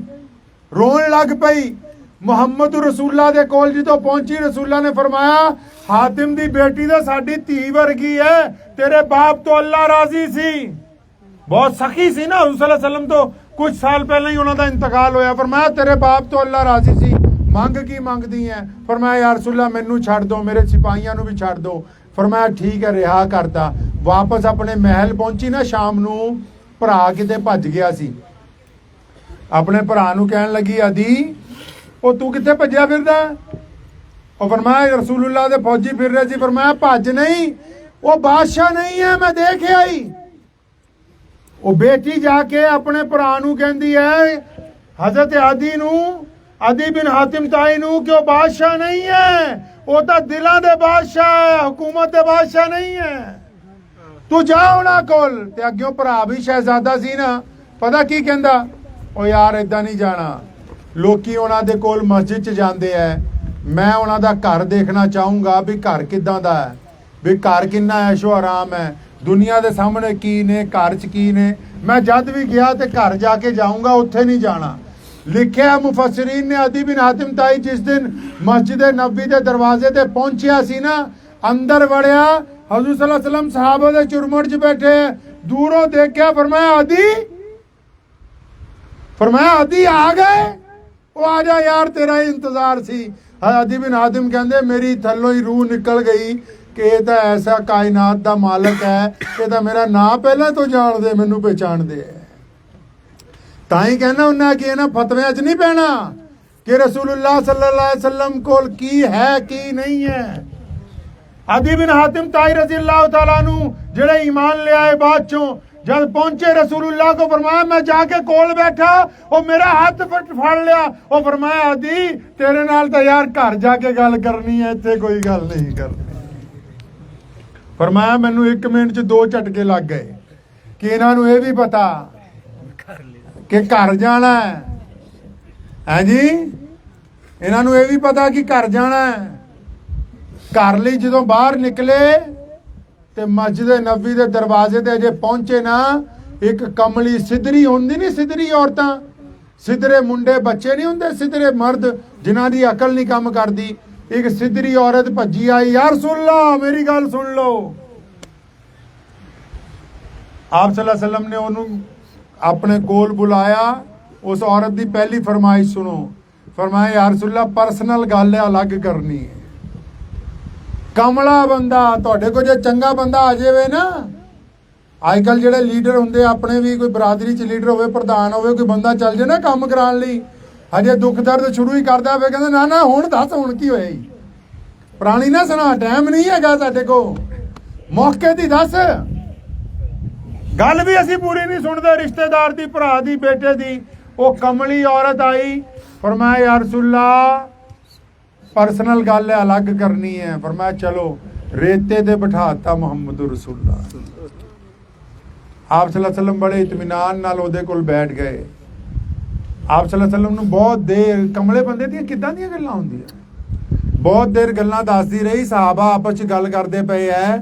Speaker 1: रोन लग पई। मुहम्मद रसूलुल्लाह दे कोल जो पहुंची, रसूलुल्लाह ने फरमाया हातिम दी बेटी तो साडी धी वर्गी है, तेरे बाप तो अल्लाह राजी सी, बहुत सखी सी ना हुज़ूर सल्लल्लाहु अलैहि वसल्लम, तो कुछ साल पहले ही उन्होंने इंतकाल होया। फरमाया तेरे बाप तो अल्लाह राजी सी, मंग की मंगदी है? फरमाया या रसूलुल्लाह मैनू छड़ दो, मेरे सिपाहियां नू भी छड़ दो। फरमाया ठीक है, रिहा करता। वापस अपने महल पहुंची ना शाम नू, भरा किते भज गया सी, अपने भरा नू कहन लगी अदी ओ तू किथे भज्या फिरदा? और फरमाया रसूलुल्लाह दे फौजी फिर रहे सी। फरमाया भज नहीं, वो बादशाह नहीं है, मैं देख आई। वो बेटी जाके अपने भरा नू कहंदी है हजरत अदी बिन हातिम ताई नू कि वो बादशाह नहीं है, वो तो दिलों दे बादशाह है, हुकूमत दे बादशाह नहीं है, तू जा उन्हां कोल। ते अग्गों भरा भी शहजादा सी ना, पता की कहंदा, ओ यार इदां नहीं जाना, लोकी उन्हां दे कोल मस्जिद च जांदे है, मैं उन्हां दा घर देखना चाहूँगा भी घर किदां दा है, भी घर किन्ना ऐशो आराम है, दुनिया दे सामने की ने, घर च की ने। मैं जद भी गया ते घर जाके जाऊँगा, उत्थे नहीं जाना। लिखिया मुफस्सिरीन ने अदी बिन हातिम ताई जिस दिन मस्जिद नबी दे दरवाजे ते पहुंचिया सी ना, अंदर वड़िया, हजूर सल्लल्लाहु अलैहि वसल्लम सहाबा दे चुरमुट च बैठे, दूरों देखा, फरमाया अदी आ गए, वो आ जा यार तेरा ही इंतजार सी। अदी बिन हातिम कहंदे मेरी थल्लों ही रूह निकल गई कि ये तो ऐसा कायनात दा मालक है, ये तो मेरा नाम पहले तो जान दे, मैनू पहचान दे। ताई कहना उन्हें कि इन्हां फतवियां च नहीं पैना कि रसूलुल्लाह सल्लल्लाहु अलैहि वसल्लम कोल की है की नहीं है। अदी बिन हातिम ताई रज़ी अल्लाह तआला अन्हु जेड़े ईमान ले आए बाद चों, जब पहुंचे रसूलुल्लाह को फरमाया मैं जाके कोल बैठा, और मेरा हाथ फड़ लिया, और फरमाया अदी तेरे नाल तो यार घर जाके गल करनी है, इत्थे कोई गल नहीं करनी। फरमाया मैनू 1 मिनट च 2 झटके लग गए। ਕਿ ਇਹਨਾਂ ਨੂੰ ਇਹ ਵੀ ਪਤਾ ਕਿ ਘਰ ਜਾਣਾ ਹੈ ਜੀ। ਇਹਨਾਂ ਨੂੰ ਇਹ ਵੀ ਪਤਾ ਕਿ ਘਰ ਜਾਣਾ ਹੈ। ਘਰ ਲਈ ਜਦੋਂ ਬਾਹਰ ਨਿਕਲੇ ਤੇ ਮਸਜਿਦ ਨਬੀ ਦੇ ਦਰਵਾਜ਼ੇ ਤੇ ਅਜੇ ਪਹੁੰਚੇ ਨਾ, ਇੱਕ ਕਮਲੀ ਸਿੱਧਰੀ ਹੁੰਦੀ ਨਹੀਂ, ਸਿੱਧਰੀ ਔਰਤਾਂ, ਸਿੱਧਰੇ ਮੁੰਡੇ ਬੱਚੇ ਨਹੀਂ ਹੁੰਦੇ, ਸਿੱਧਰੇ ਮਰਦ ਜਿਨ੍ਹਾਂ ਦੀ ਅਕਲ ਨਹੀਂ ਕੰਮ ਕਰਦੀ। ਇੱਕ ਸਿੱਧਰੀ ਔਰਤ ਭੱਜੀ ਆਈ, ਯਾ ਰਸੂਲullah ਮੇਰੀ ਗੱਲ ਸੁਣ ਲਓ। ਆਪ ਸੱਲੱਲਾਹੁ ਅਲੈहि ਵਸੱਲਮ ਨੇ ਉਹਨੂੰ ਆਪਣੇ ਕੋਲ ਬੁਲਾਇਆ। ਉਸ ਔਰਤ ਦੀ ਪਹਿਲੀ ਫਰਮਾਇਸ਼ ਸੁਣੋ। ਫਰਮਾਇਆ, ਯਾ ਰਸੂਲullah ਪਰਸਨਲ ਗੱਲ ਹੈ, ਅਲੱਗ ਕਰਨੀ ਹੈ। ਕਮਲਾ ਬੰਦਾ, ਤੁਹਾਡੇ ਕੋਲ ਜੇ ਚੰਗਾ ਬੰਦਾ ਆ ਜਾਵੇ ਨਾ, ਅੱਜ ਕੱਲ ਜਿਹੜੇ ਲੀਡਰ ਹੁੰਦੇ ਆਪਣੇ ਵੀ, ਕੋਈ ਬਰਾਦਰੀ ਚ ਲੀਡਰ ਹੋਵੇ, ਪ੍ਰਧਾਨ ਹੋਵੇ, ਕੋਈ ਬੰਦਾ ਚੱਲ ਜੇ ਨਾ ਕੰਮ ਕਰਾਉਣ ਲਈ, ਹਜੇ ਦੁੱਖ ਦਰਦ ਸ਼ੁਰੂ ਹੀ ਕਰਦਾ ਹੋਵੇ, ਕਹਿੰਦਾ ਨਾ ਨਾ ਹੁਣ ਦੱਸ ਹੁਣ ਕੀ ਹੋਇਆ ਜੀ, ਪੁਰਾਣੀ ਨਾ ਸੁਣਾ, ਟਾਈਮ ਨਹੀਂ ਹੈਗਾ ਸਾਡੇ ਕੋਲ, ਮੌਕੇ ਦੀ ਦੱਸ। ਗੱਲ ਵੀ ਅਸੀਂ ਪੂਰੀ ਨਹੀਂ ਸੁਣਦੇ, ਰਿਸ਼ਤੇਦਾਰ ਦੀ, ਭਰਾ ਦੀ, ਬੇਟੇ ਦੀ। ਉਹ ਕਮਲੀ ਔਰਤ ਆਈ, ਫਰਮਾਇਆ ਯਾ ਰਸੂਲullah ਪਰਸਨਲ ਗੱਲ ਹੈ, ਅਲੱਗ ਕਰਨੀ ਹੈ। ਫਰਮਾਇਆ ਚਲੋ। ਰੇਤੇ ਤੇ ਬਿਠਾਤਾ ਮੁਹੰਮਦ ਰਸੂਲullah। ਆਪ ਸੱਲੱਲਾਹੁ ਅਲੈहि ਵਸੱਲਮ ਬੜੇ ਇਤਮੀਨਾਨ ਨਾਲ ਉਹਦੇ ਕੋਲ ਬੈਠ ਗਏ। ਆਪ ਸੱਲੱਲਾਹੁ ਅਲੈहि ਵਸੱਲਮ ਨੂੰ ਬਹੁਤ ਦੇਰ, ਕਮਲੇ ਬੰਦੇ ਦੀਆਂ ਕਿੱਦਾਂ ਦੀਆਂ ਗੱਲਾਂ ਹੁੰਦੀਆਂ, ਬਹੁਤ ਦੇਰ ਗੱਲਾਂ ਦੱਸਦੀ ਰਹੀ। ਸਹਾਬਾ ਆਪਸ ਚ ਗੱਲ ਕਰਦੇ ਪਏ ਐ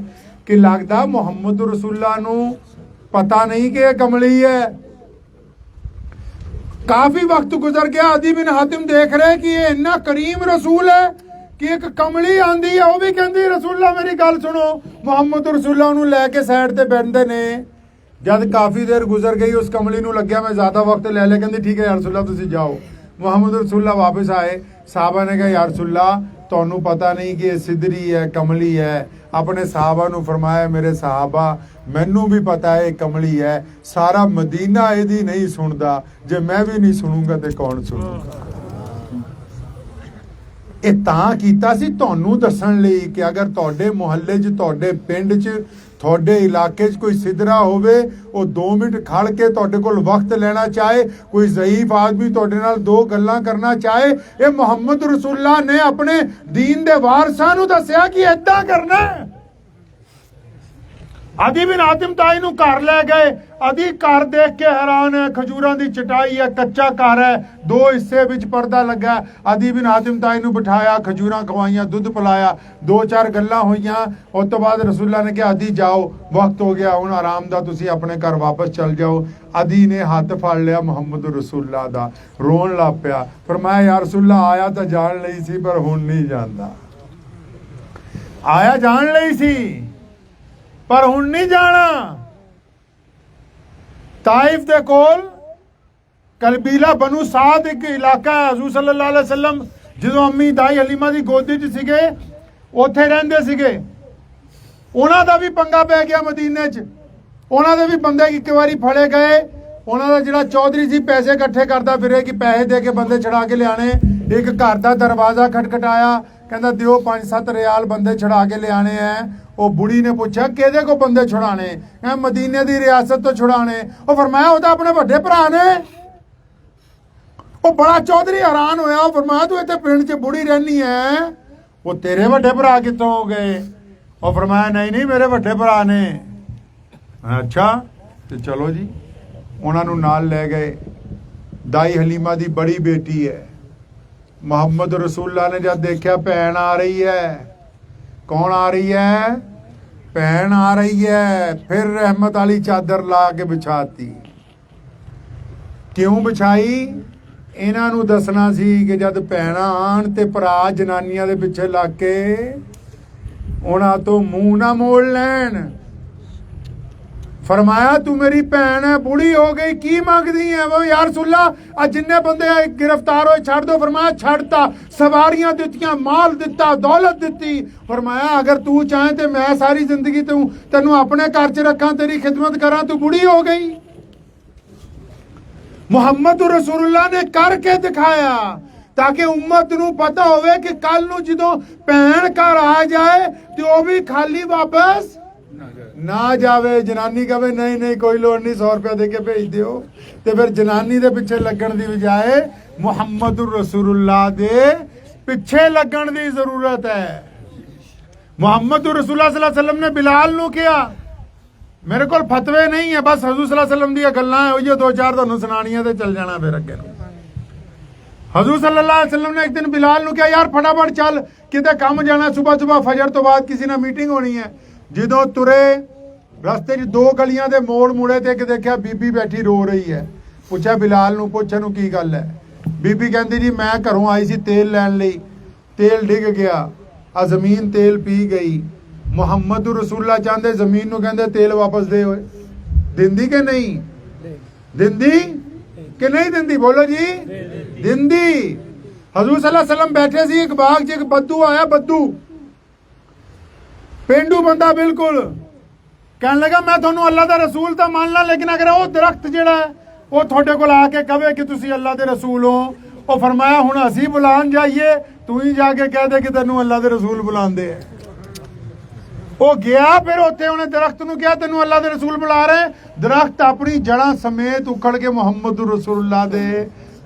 Speaker 1: ਕਿ ਲੱਗਦਾ ਮੁਹੰਮਦ ਰਸੂਲullah ਨੂੰ ਪਤਾ ਨਹੀਂ ਕਿ ਇਹ ਕਮਲੀ ਹੈ। ਕਾਫੀ ਵਕਤ ਗੁਜ਼ਰ ਗਿਆ। ਅਦੀ ਬਿਨ ਹਾतिम ਦੇਖ ਰਹੇ ਕਿ ਇਹ ਇੰਨਾ ਕਰੀਮ ਰਸੂਲ ਹੈ ਕਿ ਇੱਕ ਕਮਲੀ ਆਂਦੀ ਹੈ, ਉਹ ਵੀ ਕਹਿੰਦੀ ਰਸੂਲullah ਮੇਰੀ ਗੱਲ ਸੁਣੋ। ਮੁਹੰਮਦ ਰਸੂਲullah ਉਹਨੂੰ ਲੈ ਕੇ ਸਾਈਡ ਤੇ ਬੈਠਦੇ ਨੇ। ਜਦ ਕਾਫੀ ਦੇਰ ਗੁਜ਼ਰ ਗਈ, ਉਸ ਕਮਲੀ ਨੂੰ ਲੱਗਿਆ ਮੈਂ ਜ਼ਿਆਦਾ ਵਕਤ ਲੈ ਲਿਆ, ਕਹਿੰਦੀ ਠੀਕ ਹੈ ਯਾ ਰਸੂਲullah ਤੁਸੀਂ ਜਾਓ। ਮੁਹੰਮਦ ਰਸੂਲullah ਵਾਪਸ ਆਏ। ਸਾਹਬਾ ਨੇ ਕਿਹਾ ਯਾ ਰਸੂਲullah ਤੁਹਾਨੂੰ ਪਤਾ ਨਹੀਂ ਕਿ ਇਹ ਸਿੱਧਰੀ ਹੈ, ਕਮਲੀ ਹੈ। ਆਪਣੇ ਸਾਹਬਾ ਨੂੰ ਫਰਮਾਇਆ ਮੇਰੇ ਸਾਹਬਾ ਮੈਨੂੰ ਵੀ ਪਤਾ ਹੈ ਇਹ ਕਮਲੀ ਹੈ, ਸਾਰਾ ਮਦੀਨਾ ਇਹਦੀ ਨਹੀਂ ਸੁਣਦਾ, ਜੇ ਮੈਂ ਵੀ ਨਹੀਂ ਸੁਣੂਗਾ ਤੇ ਕੌਣ ਸੁਣੂਗਾ। ਇਹ ਤਾਂ ਕੀਤਾ ਸੀ ਤੁਹਾਨੂੰ ਦੱਸਣ ਲਈ ਕਿ ਅਗਰ ਤੁਹਾਡੇ ਮੁਹੱਲੇ 'ਚ, ਤੁਹਾਡੇ ਪਿੰਡ 'ਚ, ਤੁਹਾਡੇ ਇਲਾਕੇ 'ਚ ਕੋਈ ਸਿੱਧਰਾ ਹੋਵੇ, ਉਹ 2 ਮਿੰਟ ਖੜ ਕੇ ਤੁਹਾਡੇ ਕੋਲ ਵਕਤ ਲੈਣਾ ਚਾਹੇ, ਕੋਈ ਜ਼ਈਫ ਆਦਮੀ ਤੁਹਾਡੇ ਨਾਲ 2 ਗੱਲਾਂ ਕਰਨਾ ਚਾਹੇ, ਇਹ ਮੁਹੰਮਦ ਰਸੂਲullah ਨੇ ਆਪਣੇ ਦੀਨ ਦੇ ਵਾਰਸਾਂ ਨੂੰ ਦੱਸਿਆ ਕਿ ਏਦਾਂ ਕਰਨਾ ਹੈ। ਅਦੀ ਬਿਨ ਹਾतिम ਤਾਈ ਨੂੰ ਘਰ ਲੈ ਗਏ। ਅਦੀ ਘਰ ਦੇਖ ਕੇ ਹੈਰਾਨ ਹੈ, ਖਜੂਰਾਂ ਦੀ ਚਟਾਈ ਹੈ, ਕੱਚਾ ਘਰ ਹੈ, 2 ਹਿੱਸੇ ਵਿੱਚ ਪਰਦਾ ਲੱਗਾ। ਅਦੀ ਬਿਨ ਹਾतिम ਤਾਈ ਨੂੰ ਬਿਠਾਇਆ, ਖਜੂਰਾਂ ਖਵਾਈਆਂ, ਦੁੱਧ ਪਿਲਾਇਆ, 2-4 ਗੱਲਾਂ ਹੋਈਆਂ। ਉਸ ਤੋਂ ਬਾਅਦ ਰਸੂਲullah ਨੇ ਕਿਹਾ ਅਦੀ ਜਾਓ, ਵਕਤ ਹੋ ਗਿਆ ਹੁਣ ਆਰਾਮ ਦਾ, ਤੁਸੀਂ ਆਪਣੇ ਘਰ ਵਾਪਸ ਚਲ ਜਾਓ। ਅਦੀ ਨੇ ਹੱਥ ਫੜ ਲਿਆ ਮੁਹੰਮਦ ਰਸੂਲullah ਦਾ, ਰੋਣ ਲੱਗ ਪਿਆ। ਫਰਮਾਇਆ ਯਾ ਰਸੂਲullah ਆਇਆ ਤਾਂ ਜਾਣ ਲਈ ਸੀ, ਪਰ ਹੁਣ ਨਹੀਂ ਜਾਂਦਾ। ਆਇਆ ਜਾਣ ਲਈ ਸੀ ਪਰ ਹੁਣ ਨਹੀਂ ਜਾਣਾ। ਤਾਇਫ ਦੇ ਕੋਲ ਕਬੀਲਾ ਬਨੂ ਸਾਦ ਇੱਕ ਇਲਾਕਾ ਹੈ। ਹਜ਼ੂਰ ਸੱਲੱਲਾਹੁ ਅਲੈहि ਵਸੱਲਮ ਜਦੋਂ ਅੰਮੀ ਦਾਈ ਹਲੀਮਾ ਦੀ ਗੋਦੀ 'ਚ ਸੀਗੇ, ਉੱਥੇ ਰਹਿੰਦੇ ਸੀਗੇ। ਉਹਨਾਂ ਦਾ ਵੀ ਪੰਗਾ ਪੈ ਗਿਆ ਮਦੀਨੇ 'ਚ। ਉਹਨਾਂ ਦੇ ਵੀ ਬੰਦੇ ਇੱਕ ਵਾਰੀ ਫੜੇ ਗਏ। ਉਹਨਾਂ ਦਾ ਜਿਹੜਾ ਚੌਧਰੀ ਸੀ ਪੈਸੇ ਇਕੱਠੇ ਕਰਦਾ ਫਿਰੇ ਕਿ ਪੈਸੇ ਦੇ ਕੇ ਬੰਦੇ ਛੁਡਾ ਕੇ ਲਿਆਣੇ। ਇੱਕ ਘਰ ਦਾ ਦਰਵਾਜ਼ਾ ਖਟਖਟਾਇਆ, ਕਹਿੰਦਾ ਦਿਓ 5-7 ਰਿਆਲ, ਬੰਦੇ ਛੁਡਾ ਕੇ ਲਿਆਣੇ ਐ। ਉਹ ਬੁੜੀ ਨੇ ਪੁੱਛਿਆ ਕਿਹਦੇ ਕੋ ਬੰਦੇ ਛੁਡਾਣੇ? ਕਹਿੰਦਾ ਮਦੀਨੇ ਦੀ ਰਿਆਸਤ ਤੋਂ ਛੁਡਾਣੇ। ਉਹ ਫਰਮਾਇਆ ਉਹ ਤਾਂ ਆਪਣੇ ਵੱਡੇ ਭਰਾ ਨੇ। ਉਹ ਬੜਾ ਚੌਧਰੀ ਹੈਰਾਨ ਹੋਇਆ। ਉਹ ਫਰਮਾਇਆ ਤੂੰ ਇੱਥੇ ਪਿੰਡ 'ਚ ਬੁੜੀ ਰਹਿਣੀ ਐ, ਉਹ ਤੇਰੇ ਵੱਡੇ ਭਰਾ ਕਿੱਥੋਂ ਹੋ ਗਏ? ਉਹ ਫਰਮਾਇਆ ਨਹੀਂ ਮੇਰੇ ਵੱਡੇ ਭਰਾ ਨੇ। ਅੱਛਾ ਤੇ ਚਲੋ ਜੀ, ਉਹਨਾਂ ਨੂੰ ਨਾਲ ਲੈ ਗਏ। ਦਾਈ ਹਲੀਮਾ ਦੀ ਬੜੀ ਬੇਟੀ ਹੈ। ਮੁਹੰਮਦ ਰਸੂਲullah ਨੇ ਜਦ ਦੇਖਿਆ ਭੈਣ ਆ ਰਹੀ ਹੈ। ਕੌਣ ਆ ਰਹੀ ਹੈ? ਭੈਣ ਆ ਰਹੀ ਹੈ। ਫਿਰ ਰਹਿਮਤ ਵਾਲੀ ਚਾਦਰ ਲਾ ਕੇ ਵਿਛਾਤੀ। ਕਿਉਂ ਵਿਛਾਈ? ਇਹਨਾਂ ਨੂੰ ਦੱਸਣਾ ਸੀ ਕਿ ਜਦ ਭੈਣਾਂ ਆਣ ਤੇ ਭਰਾ ਜਨਾਨੀਆਂ ਦੇ ਪਿੱਛੇ ਲੱਗ ਕੇ ਉਹਨਾਂ ਤੋਂ ਮੂੰਹ ਨਾ ਮੋੜ ਲੈਣ। ਫਰਮਾਇਆ ਤੂੰ ਮੇਰੀ ਭੈਣ ਹੈ, ਬੁੜੀ ਹੋ ਗਈ, ਕੀ ਮੰਗਦੀ ਹੈ? ਉਹ ਯਾ ਰਸੂਲullah ਆ ਜਿੰਨੇ ਬੰਦੇ गिरफ्तार होए ਛੱਡ ਦੋ। फरमाया ਛੱਡਤਾ, ਸਵਾਰੀਆਂ ਦਿੱਤੀਆਂ, ਮਾਲ ਦਿੱਤਾ, ਦੌਲਤ ਦਿੱਤੀ। फरमाया अगर तू चाहे तो मैं सारी जिंदगी तेनू अपने घर च रखा, तेरी खिदमत करा, तू बुढ़ी हो गई। मुहम्मद रसूलullah ने करके दिखाया ताकि उम्मत नू पता होवे कि कल नू जदों भैन घर आ जाए तो वह भी खाली वापस ना जावे। जनानी कहे नहीं कोई लोड़ नहीं, 100 रुपया दे के भेज दियो। तो फिर जनानी दे पिछे लगन की बजाय मुहम्मद रसूलullah दे पिछे लगन की जरूरत है। मुहम्मद रसूलullah सल्लल्लाहु अलैहि वसल्लम ने बिलाल नू किया, मेरे को फतवे नहीं है, बस हजूर सल्लल्लाहु अलैहि वसल्लम दी गल्लां है, उही दो चार तुहानू सुनाणियां ते चल जाना फिर अगे। हजूर सल्लल्लाहु अलैहि वसल्लम ने एक दिन बिलाल नू कहा, यार फटाफट चल किते काम जाना, सुबह सुबह फजर तो बाद किसी ने मीटिंग होनी है। जदों तुरे रस्ते च दो गलियां दे मोड़ मुड़े ते एक देखिया बीबी बैठी रो रही है। पूछा बिलाल नू, पुੱਛ ਇਹਨੂੰ की गल है। बीबी कहती जी मैं घरों आई सी तेल लैन लई, तेल डिग गया, आ जमीन तेल पी गई। मुहम्मद रसूलुल्लाह चाहते जमीन नू कहंदे तेल वापस दे। होए दिंदी के नहीं दिंदी कि नहीं दिंदी, बोलो जी दिंदी। हजूर सल्लल्लाहु अलैहि वसल्लम बैठे सी एक बाग च, एक बद्दू आया, बद्दू पेंडू बंदा बिल्कुल, कहने लगा मैं थोनू अल्लाह दा रसूल तो मान ला, लेकिन अगर वो दरख्त जिहड़ा है वो थोड़े कोल आके कहे कि तुसी अल्लाह दे रसूल हो, वो फरमाया हुण असी बुलान जाइए, तू ही जाके कह दे कि तेनू अल्लाह दे रसूल बुलांदे है। वो गया, फिर उत्थे उन्हें दरख्त नू कहा तेनू अल्लाह दे रसूल बुला रहे। दरख्त अपनी जड़ा समेत उखड़ के मुहम्मद रसूलुल्लाह दे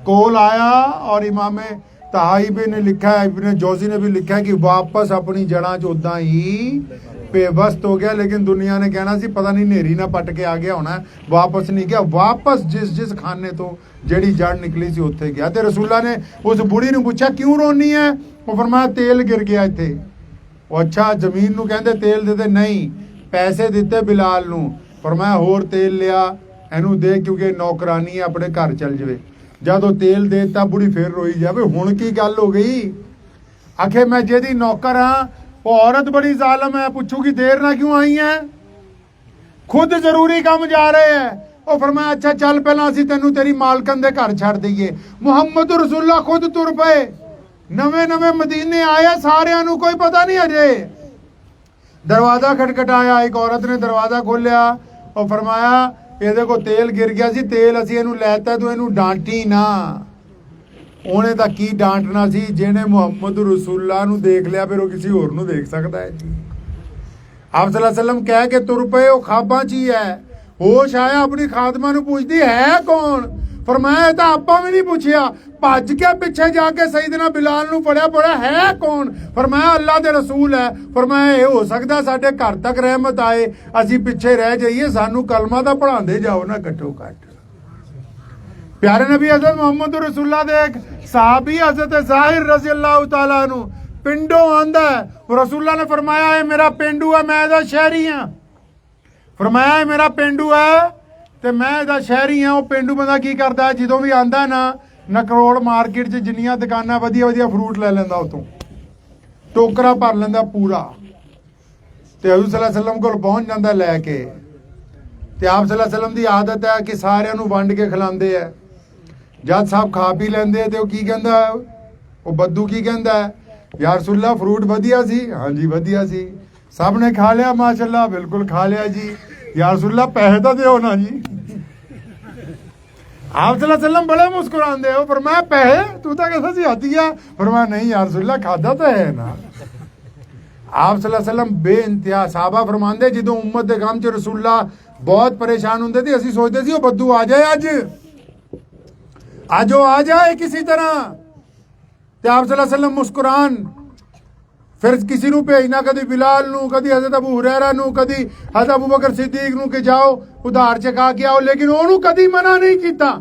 Speaker 1: कोल आया। और इमामे तहाइबे ने लिखा है, इब्ने जौजी ने भी लिखा है कि वापस अपनी जड़ा च उदा ही बेबस्त हो गया। लेकिन दुनिया ने कहना सी पता नहीं नेरी ना पट के आ गया होना, वापस नहीं गया, वापस जिस खाने तो जेड़ी जड़ निकली सी उत्थे गया। ते रसूला ने उस बुढ़ी नू पूछा क्यों रोनी है, वो फरमाया तेल गिर गया इत्थे। अच्छा जमीन नू कहंदे तेल दे दे, नहीं पैसे दिते बिलाल नू, फरमाया होर तेल लिया इनू दे क्योंकि नौकरानी है, अपने घर चल जावे। जदों तेल देता बुढ़ी फिर रोई जावे, हुण की गल हो गई। आखे मैं जेदी नौकर हाँ, वो औरत बड़ी जालम है, पूछूगी देर ना क्यों आई है, खुद जरूरी काम जा रहे हैं। वो फरमाया अच्छा चल पहला असी तेनू तेरी मालकन दे घर छड़ दईए। मुहम्मद रसूलुल्लाह खुद तुर पे, नवे नवे मदीने आए, सारियां नू कोई पता नहीं अजे। दरवाजा खटखटाया, एक औरत ने दरवाजा खोलिया और फरमाया ਇਹਦੇ को तेल गिर गया सी, तेल असी ਇਹਨੂੰ ਲੈਤਾ, तू ਇਹਨੂੰ डांटी ना। ਉਹਨੇ ਤਾਂ ਕੀ डांटना सी, ਜਿਹਨੇ मुहम्मद रसूलुल्लाह ਨੂੰ देख लिया फिर वो किसी होर ਨੂੰ देख सकता है जी। आप सल्लल्लाहु अलैहि वसल्लम कह के तुर पए, वो खाबां च ही है। होश आया, अपनी खादमा ਨੂੰ पूछदी है कौन, फरमाया ਤਾਂ ਆਪਾਂ भी नहीं पूछिया, भज के पिछे जाके सईदना बिलाल ਨੂੰ पढ़िया पढ़िया है कौन, फरमाया अल्लाह दे रसूल है। फरमाया ये हो सकता साडे घर तक रहमत आए, असी पिछे रह जाइए, सानू कलमा दा पढ़ांदे जाओ ना घट्टो घट। प्यारे नबी हज़रत मुहम्मद रसूलुल्लाह दे एक सहाबी हज़रत ज़ाहिर रज़ी अल्लाह तआला अन्हु पिंडों आंदा है। रसूलुल्लाह ने फरमाया ये मेरा पेंडू है, मैं इहदा शहरी हां। फरमाया मेरा पेंडू है ते मैं इहदा शहरी हां। वो पेंडू बंदा की करदा है, जदों भी आंदा ना नकरोड़ मार्केट च जिन्नियां दुकानां वधिया वधिया फ्रूट ले लैंदा, उतों टोकरा भर लैंदा पूरा, ते हज़ूर सल्लल्लाहु अलैहि वसल्लम कोल पहुंच जांदा लैके। ते आप सल्लल्लाहु अलैहि वसल्लम दी आदत है कि सारियां नू वंड के खिलांदे है। जद साहब खा पी लैंदे ते वो की कहंदा है, वो बद्दू की कहंदा है, या रसूलल्लाह फ्रूट वधिया सी, हाँ जी वधिया सी, सब ने खा लिया माशाअल्लाह, बिल्कुल खा लिया जी। या रसूलल्लाह पैसे तो दो ना जी। आप सल्लल्लाहु अलैहि वसल्लम बड़े मुस्कुरांदे हो, फरमाया पैसे तू तो कैसा सी आती है, फरमाया नहीं या रसूलल्लाह खादा तो है ना। आप सल्लल्लाहु अलैहि वसल्लम बेइंतहा साहबा फरमांदे जदों उम्मत दे गम च रसूलल्लाह बहुत परेशान हुंदे थे, असीं सोचदे सी ओ बद्दू आ जाए अज वो आ जाए किसी तरह। ते आप सल्लल्लाहु अलैहि वसल्लम मुस्कुरान, फिर किसी नू भेजना, कदी बिलाल नू, कदी हज़रत अबू हुरैरा नू, कदी हज़रत अबू बकर सिद्दीक नू कि जाओ उधार चका के आओ, लेकिन ओनू कदी मना नहीं किया।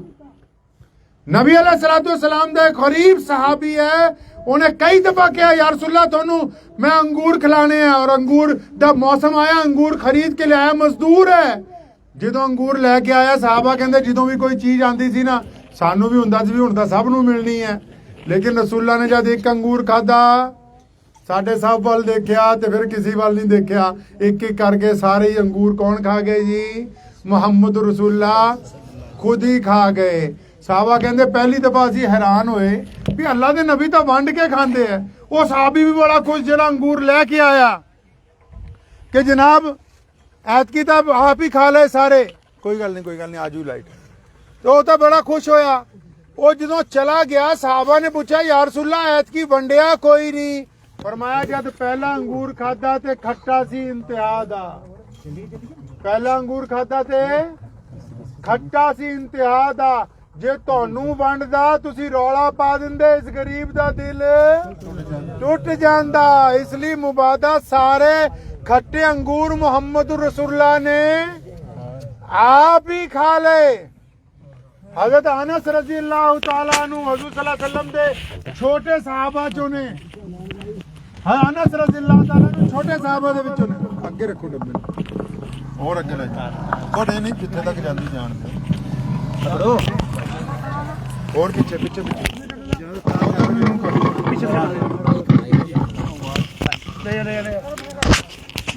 Speaker 1: नबी अलैहिस्सलातु वस्सलाम दा एक गरीब सहाबी है, उन्हें कई दफा कहा या रसूलल्लाह थानू मैं अंगूर खिलाने हैं, और अंगूर दा मौसम आया, अंगूर खरीद के लिया, मजदूर है। जदों अंगूर लैके आया, साहबा कहंदे जदों भी कोई चीज़ आती सी ना सानू भी हुंदा सी भी हुण तां सब नू मिलनी है, लेकिन रसूलल्लाह ने जब एक अंगूर खादा साडे सब वाल देखिया ते फिर किसी वाल नहीं देखिया, एक एक करके सारे ही अंगूर कौन खा गए जी, मुहम्मद रसूलुल्लाह खुद ही खा गए। साहबा कहंदे पहली दफा असीं हैरान होए भी अल्लाह दे नबी तां वंड के खांदे है। वो साहबी भी बड़ा खुश जिहड़ा अंगूर लैके आया कि जनाब ऐतकी तां आप ही खा ले सारे, कोई गल नहीं आजू लाइट, तो वो तो बड़ा खुश होया। वो जदों चला गया साहबा ने पूछा या रसूलल्लाह ऐतकी वंडिया कोई नहीं, फरमाया जब पहला अंगूर खादा ते खट्टा सी इंतहा दा, पहला अंगूर खादा ते खट्टा सी इंतहा दा, जे तुहानू वंडदा तुसी रौला पा दिंदे, इस गरीब दा दिल टुट जांदा। इसलिए मुबादा सारे खट्टे अंगूर मुहम्मद रसूलुल्लाह ने आप ही खा ले। हजरत अनस रजी अल्लाह तआला अन्हु हजूर सल्लल्लाहु अलैहि वसल्लम दे छोटे सहाबा चों ने। अनस रजी अल्लाह तआला अन्हु छोटे सहाबा दे विचों ने। अगे रखो डब्बे और अगे ले जाओ कोडे नहीं जिथे तक जांदी जान दो और पीछे पीछे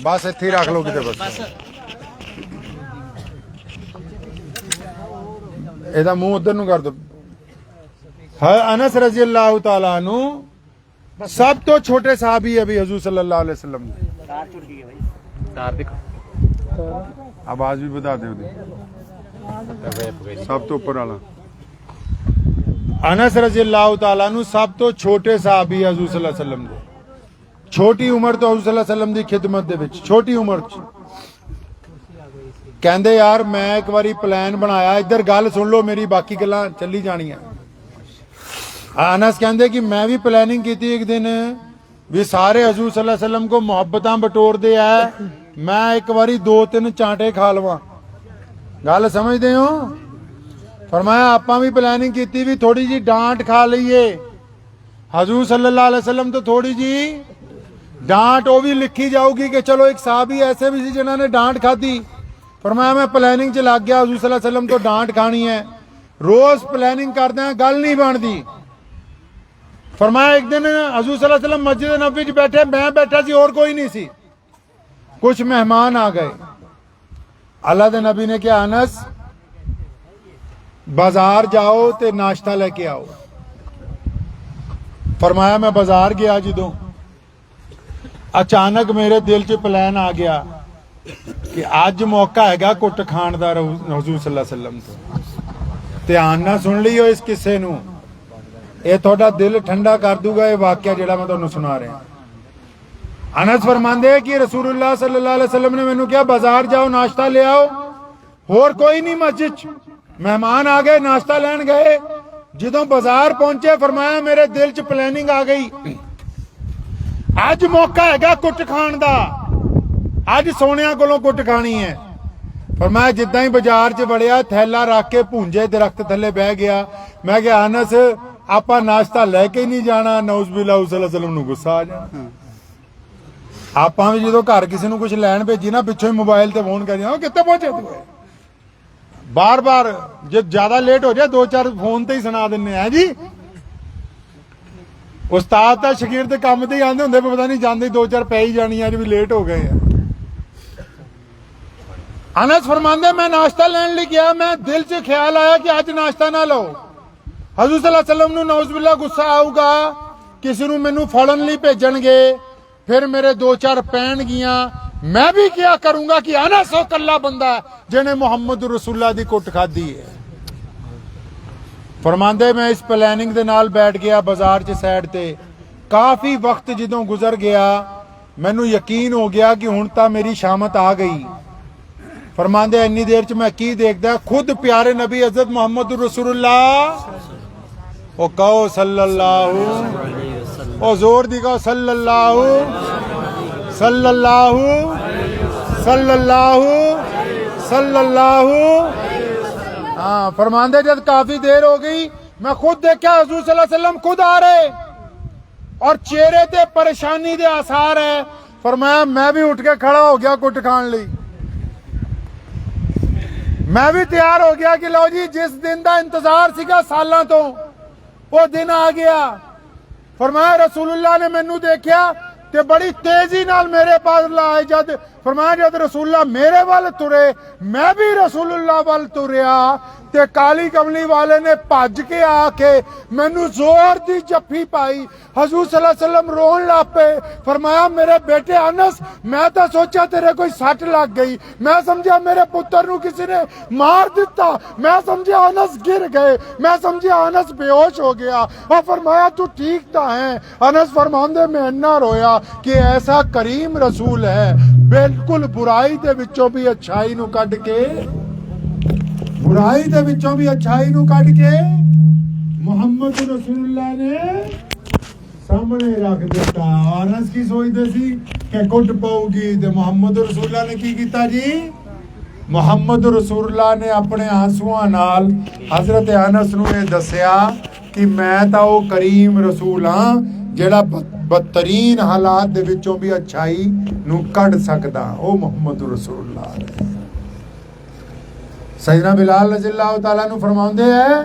Speaker 1: बस इत्थे ही रख लो किते बस ਇਹਦਾ ਮੂੰਹ ਉਧਰ ਨੂੰ ਕਰ ਦੋ। अनस रजी अल्लाह तआला अन्हु सब तो छोटे साहबी अभी हजूर सल्लल्लाहु अलैहि वसल्लम आवाज भी बता दे सब तो ऊपर वाला। अनस रजी अल्लाह तआला अन्हु सब तो छोटे साहबी हजूर सल्लल्लाहु अलैहि वसल्लम दे। छोटी उम्र तो हजूर सल्लल्लाहु अलैहि वसल्लम दी खिदमत दे विच छोटी उम्र च कहते यार मैं एक बारी प्लान बनाया। इधर गल सुन लो मेरी बाकी गल्लां चली जानियां। अनस कहते कि मैं भी प्लानिंग की थी एक दिन भी सारे हजूर सल्लल्लाहु अलैहि वसल्लम को मुहब्बतां बटोरदे है मैं एक बारी 2-3 चांटे खा लवां। गल समझदे हो। फरमाया आपां भी प्लानिंग की थी भी थोड़ी जी डांट खा लईए। हजूर सल्लल्लाहु अलैहि वसल्लम तो थोड़ी जी डांट वो भी लिखी जाऊगी कि चलो एक साहबी ऐसे भी सी जिन्होंने डांट खाधी। फरमाया मैं प्लानिंग च लग गया हजूर सल्लल्लाहु अलैहि वसल्लम तो डांट खानी है। रोज प्लानिंग करते हैं गल नहीं बनती। फरमाया एक दिन हजूर सल्लल्लाहु अलैहि वसल्लम मस्जिद नबवी च बैठे मैं बैठा सी और कोई नहीं सी। कुछ मेहमान आ गए। अल्लाह दे नबी ने कहा अनस बाजार जाओ ते नाश्ता लेके आओ। फरमाया मैं बाजार गया जदों अचानक मेरे दिल च प्लान आ गया कि अज मौका है कुट खाण दा हजूर सल्लल्लाहु अलैहि वसल्लम तो। ध्यान नाल सुन लियो इस किस्से नूं ये थोड़ा दिल ठंडा कर दूगा। ये वाकया जिहड़ा मैं तुहानूं सुना रहा। अनस फरमांदे कि रसूलुल्लाह सल्लल्लाहु अलैहि वसल्लम ने मैनूं कहा बाजार जाओ नाश्ता ले आओ। होर कोई नहीं मस्जिद च। मेहमान आ गए नाश्ता लैन गए। जदों बाजार पहुंचे फरमाया मेरे दिल च प्लानिंग आ गई अज मौका है कुट खाण दा। अज सोनिया कोलों कुट खानी है। फरमाया जिद्दां ही बाजार च वड़िया थैला रख के भूंजे दरख्त थल्ले बह गया। मैं कहा अनस आपां नाश्ता लैके ही नहीं जाना। नौज़बिल्लाह सल्लल्लाहु अलैहि वसल्लम नूं गुस्सा आ जाना। आपां भी जदों घर किसी नूं कुछ लैण भेजी ना पिछों ही मोबाइल ते फोन कर कित्थे पहुंचे तू। बार बार जे ज्यादा लेट हो जाए 2-4 फोन ते ही सुना दिन्ने हैं जी। उस्ताद तां शागिर्द काम ते ही आंदे हुंदे पता नहीं जांदे 2-4 पै ही जानी अज भी लेट हो गए हैं। अनस फरमांदे मैं नाश्ता लैन लई गया। मैं दिल च ख्याल आया कि अज नाश्ता ना लो। हजूर सल्लल्लाहु अलैहि वसल्लम नूं नौज़बिल्लाह गुस्सा आऊगा किसी नूं मैनूं फड़न लई भेजणगे फिर मेरे 2-4 पैणगियां। मैं भी क्या करूंगा कि अनस ओ कल्ला बंदा जिन्हें मुहम्मद रसूलुल्लाह दी कुट खाधी है। फरमांदे मैं इस प्लानिंग दे नाल बैठ गया बाजार च साइड ते। काफी वक्त जदों गुजर गया मैनूं यकीन हो गया कि हुण तां मेरी शामत आ गई। फरमांदे इन्नी देर च मैं की देखदा खुद प्यारे नबी हज़रत मुहम्मद रसूलुल्लाह ओ कहो सल्लल्लाहु ओ जोर दी कहो सल्लल्लाहु सल्लल्लाहु सल्लल्लाहु सल्लल्लाहु। हाँ फरमांदे जब काफी देर हो गई मैं खुद देखा हजूर सल्लल्लाहु अलैहि वसल्लम खुद आ रहे और चेहरे ते परेशानी दे आसार है। फरमाया मैं भी उठ के खड़ा हो गया कुट खान लई। मैं भी तैयार हो गया कि लो जी जिस दिन का इंतजार सीगा सालों तो वो दिन आ गया। फरमाया रसूलुल्लाह ने मैनू देखा ते बड़ी तेजी नाल मेरे पास लाए। जद फरमाया जद रसूलुल्लाह मेरे वाल तुरे मैं भी रसूलुल्लाह वाल तुरिया ते काली कमली वाले ने भज के आके मैनू जोर दी जफ्फी पाई। हजूर सल्लल्लाहु अलैहि वसल्लम रोन लग पे। फरमाया मेरे बेटे अनस मैं तो सोचा तेरे कोई सट लग गई। मैं समझा मेरे पुत्र नू किसी ने मार दिता। मैं समझा अनस गिर गए। मैं समझा अनस बेहोश हो गया। और फरमाया तू ठीक तो है। अनस फरमांदे मैं इन्ना रोया कि ऐसा करीम रसूल है बिल्कुल बुराई दे विचों भी अच्छाई नू कढ के बुराई दे विचों भी अच्छाई नू कढ के मुहम्मद रसूलुल्लाह ने सामने रख दिता। अनस की सोचते सी कि कुट पाऊगी ते मुहम्मद रसूलुल्लाह ने की कीता जी ਮੁਹੰਮਦ ਰਸੂਲullah ਨੇ ਆਪਣੇ ਆਂਸੂਆਂ ਨਾਲ ਹਜ਼ਰਤ ਅਨਸ ਨੂੰ ਇਹ ਦੱਸਿਆ ਕਿ ਮੈਂ ਤਾਂ ਉਹ ਕਰੀਮ ਰਸੂਲ ਹਾਂ ਜਿਹੜਾ ਬਦਤਰੀਨ ਹਾਲਾਤ ਦੇ ਵਿੱਚੋਂ ਵੀ ਅੱਛਾਈ ਨੂੰ ਕੱਢ ਸਕਦਾ। ਉਹ ਮੁਹੰਮਦ ਰਸੂਲullah ਨੇ। ਸੈਯਦਨਾ ਬਿਲਾਲ ਰਜ਼ੀਅल्लाहु ਤਾਲਾ ਨੂੰ ਫਰਮਾਉਂਦੇ ਹੈ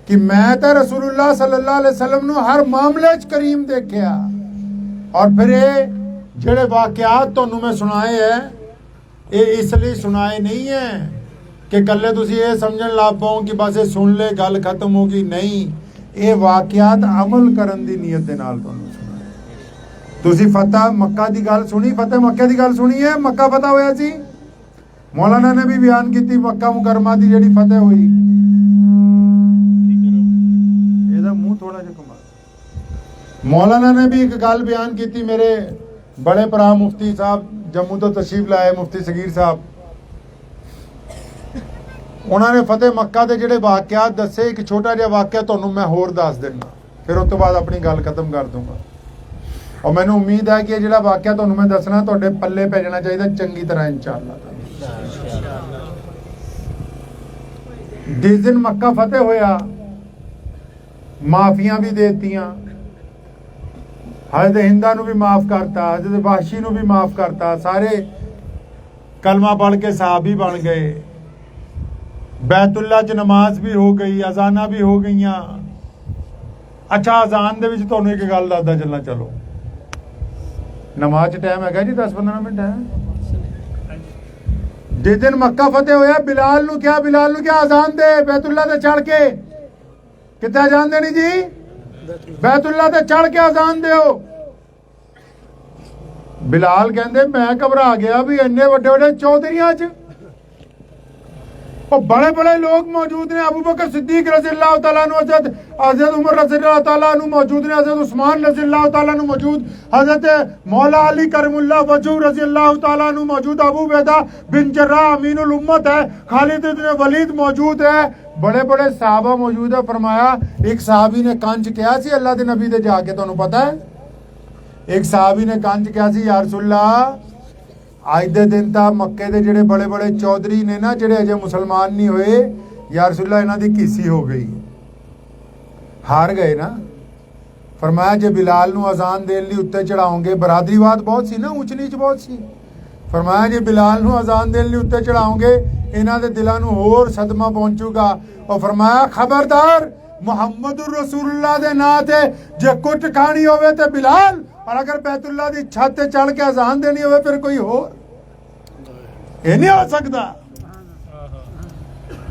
Speaker 1: ਕਿ ਮੈਂ ਤਾਂ ਰਸੂਲullah ਸੱਲੱਲਾਹੁ ਅਲੈहि ਵਸੱਲਮ ਨੂੰ ਹਰ ਮਾਮਲੇ 'ਚ ਕਰੀਮ ਦੇਖਿਆ। ਔਰ ਫਿਰ ਇਹ ਜਿਹੜੇ ਵਾਕਿਆਤ ਤੁਹਾਨੂੰ ਮੈਂ ਸੁਣਾਏ ਹੈ ਇਹ ਇਸ ਲਈ ਸੁਣਾਏ ਨਹੀਂ ਹੈ ਕਿ ਕੱਲੇ ਤੁਸੀਂ ਇਹ ਸਮਝਣ ਲੱਗ ਪਾਓ ਕਿ ਬਸ ਇਹ ਸੁਣ ਲੈ ਗੱਲ ਖਤਮ ਹੋ ਗਈ। ਨਹੀਂ, ਇਹ ਵਾਕਿਆਤ ਅਮਲ ਕਰਨ ਦੀ ਨੀਅਤ ਦੇ ਨਾਲ ਤੁਹਾਨੂੰ ਸੁਣਾਏ। ਤੁਸੀਂ ਫਤਹ ਮੱਕਾ ਦੀ ਗੱਲ ਸੁਣੀ, ਫਤਹ ਮੱਕੇ ਦੀ ਗੱਲ ਸੁਣੀ ਹੈ। ਮੱਕਾ ਫਤਹ ਹੋਇਆ ਸੀ, ਮੌਲਾਨਾ ਨੇ ਵੀ ਬਿਆਨ ਕੀਤੀ ਮੱਕਾ ਮੁਕਰਮਾ ਦੀ ਜਿਹੜੀ ਫਤਹ ਹੋਈ। ਇਹਦਾ ਮੂੰਹ ਥੋੜਾ ਜਿਹਾ ਘੁਮਾ। ਮੌਲਾਨਾ ਨੇ ਵੀ ਇੱਕ ਗੱਲ ਬਿਆਨ ਕੀਤੀ। ਮੇਰੇ ਬੜੇ ਭਰਾ ਮੁਫਤੀ ਸਾਹਿਬ ਜੰਮੂ ਤੋਂ ਤਸ਼ਰੀਫ ਲਾਏ, ਮੁਫਤੀ ਸਗੀਰ ਸਾਹਿਬ, ਉਹਨਾਂ ਨੇ ਫਤਿਹ ਮੱਕਾ ਦੇ ਜਿਹੜੇ ਵਾਕਿਆਤ ਦੱਸੇ। ਇੱਕ ਛੋਟਾ ਜਿਹਾ ਵਾਕਿਆ ਤੁਹਾਨੂੰ ਮੈਂ ਹੋਰ ਦੱਸ ਦਿੰਦਾ, ਫਿਰ ਉਸ ਤੋਂ ਬਾਅਦ ਆਪਣੀ ਗੱਲ ਖਤਮ ਕਰ ਦੂੰਗਾ। ਔਰ ਮੈਨੂੰ ਉਮੀਦ ਹੈ ਕਿ ਇਹ ਜਿਹੜਾ ਵਾਕਿਆ ਤੁਹਾਨੂੰ ਮੈਂ ਦੱਸਣਾ ਤੁਹਾਡੇ ਪੱਲੇ ਪੈ ਜਾਣਾ ਚਾਹੀਦਾ ਚੰਗੀ ਤਰ੍ਹਾਂ ਇੰਸ਼ਾਅੱਲਾ। ਜਿਸ ਦਿਨ ਮੱਕਾ ਫਤਿਹ ਹੋਇਆ, ਮਾਫੀਆਂ ਵੀ ਦੇਤੀਆਂ, हज़रत हिंदा ਨੂੰ भी माफ़ करता, हज़रत वाहशी ਨੂੰ भी माफ़ करता, सारे कलमा पढ़ के साहबी बन गए। बैतुल्ला च नमाज भी हो गई, अजाना भी हो गई। अच्छा, अजान दे विच तुहानूं एक गल दसदा चलना, चलो नमाज च टाइम हैगा जी 10-15 मिनट है। जिस दिन मक्का फतेह होया, बिलाल नूं क्या अजान दे बैतुल्ला ते चढ़ के। कित्थे अजान देनी जी? बैतुल्ला ते चढ़ के अजान दिओ। बिलाल कहंदे मैं घबरा गया भी इन्ने वड्डे वड्डे चौधरियां च बड़े बड़े लोग मौजूद ने। अबू बकर सिद्दीक रज़ियल्लाहु तआला अन्हु, हज़रत उमर रज़ियल्लाहु तआला अन्हु मौजूद ने, हज़रत उस्मान रज़ियल्लाहु तआला अन्हु मौजूद, हज़रत मौला अली करमुल्लाह वजह रज़ियल्लाहु तआला अन्हु मौजूद, अबू उबैदा बिन जर्राह अमीनुल उम्मत है, खालिद इब्न वलीद मौजूद है, बड़े बड़े साहबा मौजूद है। फरमाया एक साहबी ने कंज किया सी अल्लाह दे नबी दे जाके, तुहानूं पता है, एक साहबी ने कंज किया सी या रसूलल्लाह अज दे दिन तां मक्के दे जेड़े बड़े बड़े चौधरी ने ना, जेड़े अजे मुसलमान नहीं होए, या रसूलल्लाह इन्हां दी घीसी हो गई, हार गए ना। फरमाया जे बिलाल नूं अजान देण लई उत्ते चढ़ाओगे, बरादरीवाद बहुत सी ना, ऊंच नीच बहुत सी। फरमाया जे बिलाल नूं अजान देण लई उत्ते चढ़ाओगे, इन्हां दे दिलां नूं होर सदमा पहुंचूगा। और फरमाया खबरदार मुहम्मदुर रसूलुल्लाह दे नां ते जे कुट खानी होवे ते बिलाल, और अगर बैतुल्ला दी छत ते चढ़ के अजान देनी होवे फिर कोई होर। ये नहीं हो सकता।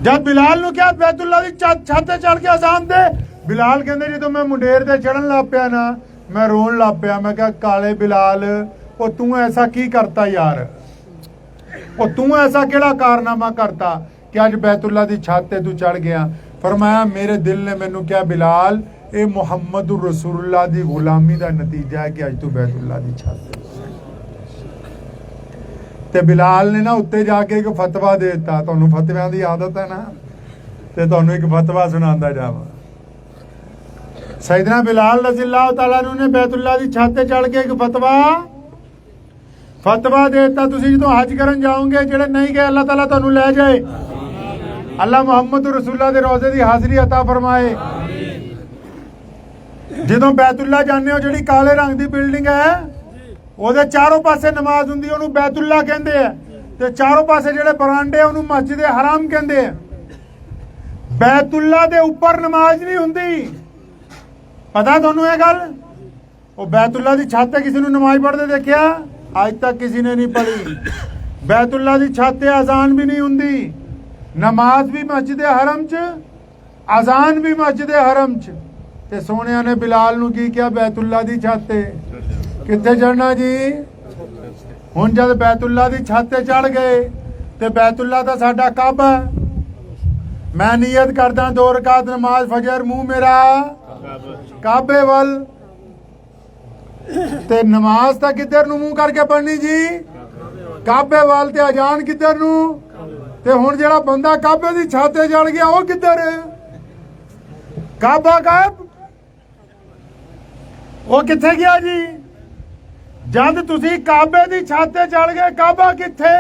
Speaker 1: जब बिलाल नूं क्या बैतुल्ला दी छत ते चढ़ के अजान दे, बिलाल कहंदे जो मैं मुंडेर ते चढ़न लग पिया ना, मैं रोन लग पिया। मैं कहा काले बिलाल, ओ तू ऐसा की करता यार, ओ तू ऐसा केड़ा कारनामा करता कि अज बैतुल्ला दी छत ते तू चढ़ गया। फरमाया मेरे दिल ने मैनू क्या बिलाल, ये मुहम्मद रसूलुल्लाह दी गुलामी का नतीजा है कि अज तू बैतुल्लाह दी छत ते। बिलाल ने ना उत्ते जाके एक फतवा दे दिता। तुहानूं फतवियां दी आदत है ना, ते तुहानूं एक फतवा सुणांदा जावां। सैयदना बिलाल रज़ियल्लाहु तआला अन्हु ने बैतुल्लाह दी छत ते चढ़ के एक फतवा दे दिता, तुसीं जदों हज करन जाओगे, जेड़े नहीं गए अल्लाह ताला तुहानूं लै जाए। अल्लाह मुहम्मद रसूलुल्लाह दे रोज़े दी हाज़री अता फरमाए। जदों बैतुल्ला जाने हो, जिहड़ी काले रंग दी बिल्डिंग है, ਉਹਦੇ चारों पासे नमाज हुंदी, ਉਹਨੂੰ बैतुल्ला कहंदे आ, ते चारों पासे ਜਿਹੜੇ बरांडे ਉਹਨੂੰ मस्जिद हराम कहंदे आ। बैतुल्ला दे ऊपर नमाज नहीं हुंदी, पता ਤੁਹਾਨੂੰ ਇਹ ਗੱਲ? ਉਹ बैतुल्ला दी छत ते किसी ਨੂੰ नमाज पढ़दे देखिया? आज तक किसी ने नहीं पढ़ी। बैतुल्ला दी छत ते अजान भी नहीं हुंदी, नमाज भी मस्जिद हरम च, अजान भी मस्जिद हरम च। ते सोनिया ने बिलाल नूं की किया, बैतुल्ला दी छत ते कित्थे चढ़ना जी? हुण जद बैतुल्ला दी छत ते चढ़ गए ते बैतुल्ला दा साडा काबा, मैं नियत करदा 2 रकात नमाज फजर, मुंह मेरा काबे वल, ते नमाज तां किधर नूं मुंह करके पढ़नी जी? काबे वल। ते अजान किधर नूं? ते हुण जेड़ा बंदा काबे दी छत ते चढ़ गया वो किधर? काबा गायब, वो कित्थे गया जी? जद तुसी काबे दी छत ते चढ़ गए, काबा कित्थे?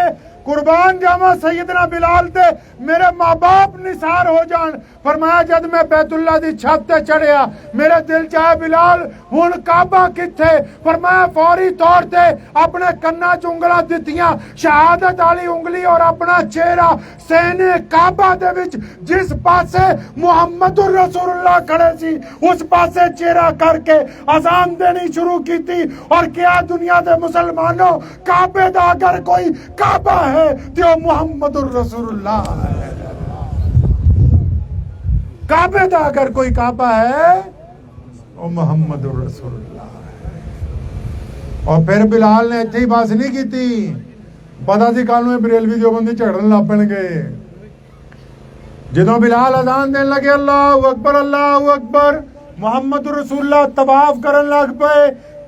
Speaker 1: कुर्बान जावा सैयदना बिलाल ते मेरे माँ बाप निसार हो जान। फरमाया जद मैं बैतुल्ला दी छत ते चढ़िया मेरे दिल चाहे बिलाल हुण काबा किथे। फरमाया फौरी तौर ते अपने कन्ना च उंगलां दित्तियां, शहादत वाली उंगली और अपना चेहरा सहने काबा दे विच जिस पासे मुहम्मदुर रसूलुल्लाह खड़े सी उस पासे चेहरा करके अजान देनी शुरू की थी। और क्या दुनिया दे मुसलमानों, काबे दा अगर कोई काबा है तो मुहम्मदुर रसूलुल्लाह है। काबे दा अगर कोई काबा है वो मुहम्मदुर रसूलुल्लाह है। और फिर बिलाल ने इत्थे ही बस नहीं की थी, पता सी कल नूं बरेलवी देवबंदी झगड़न लग पैणगे। जदों बिलाल अजान देन लगे अल्लाहू अकबर, मुहम्मदुर रसूलुल्लाह तवाफ करन लग पे।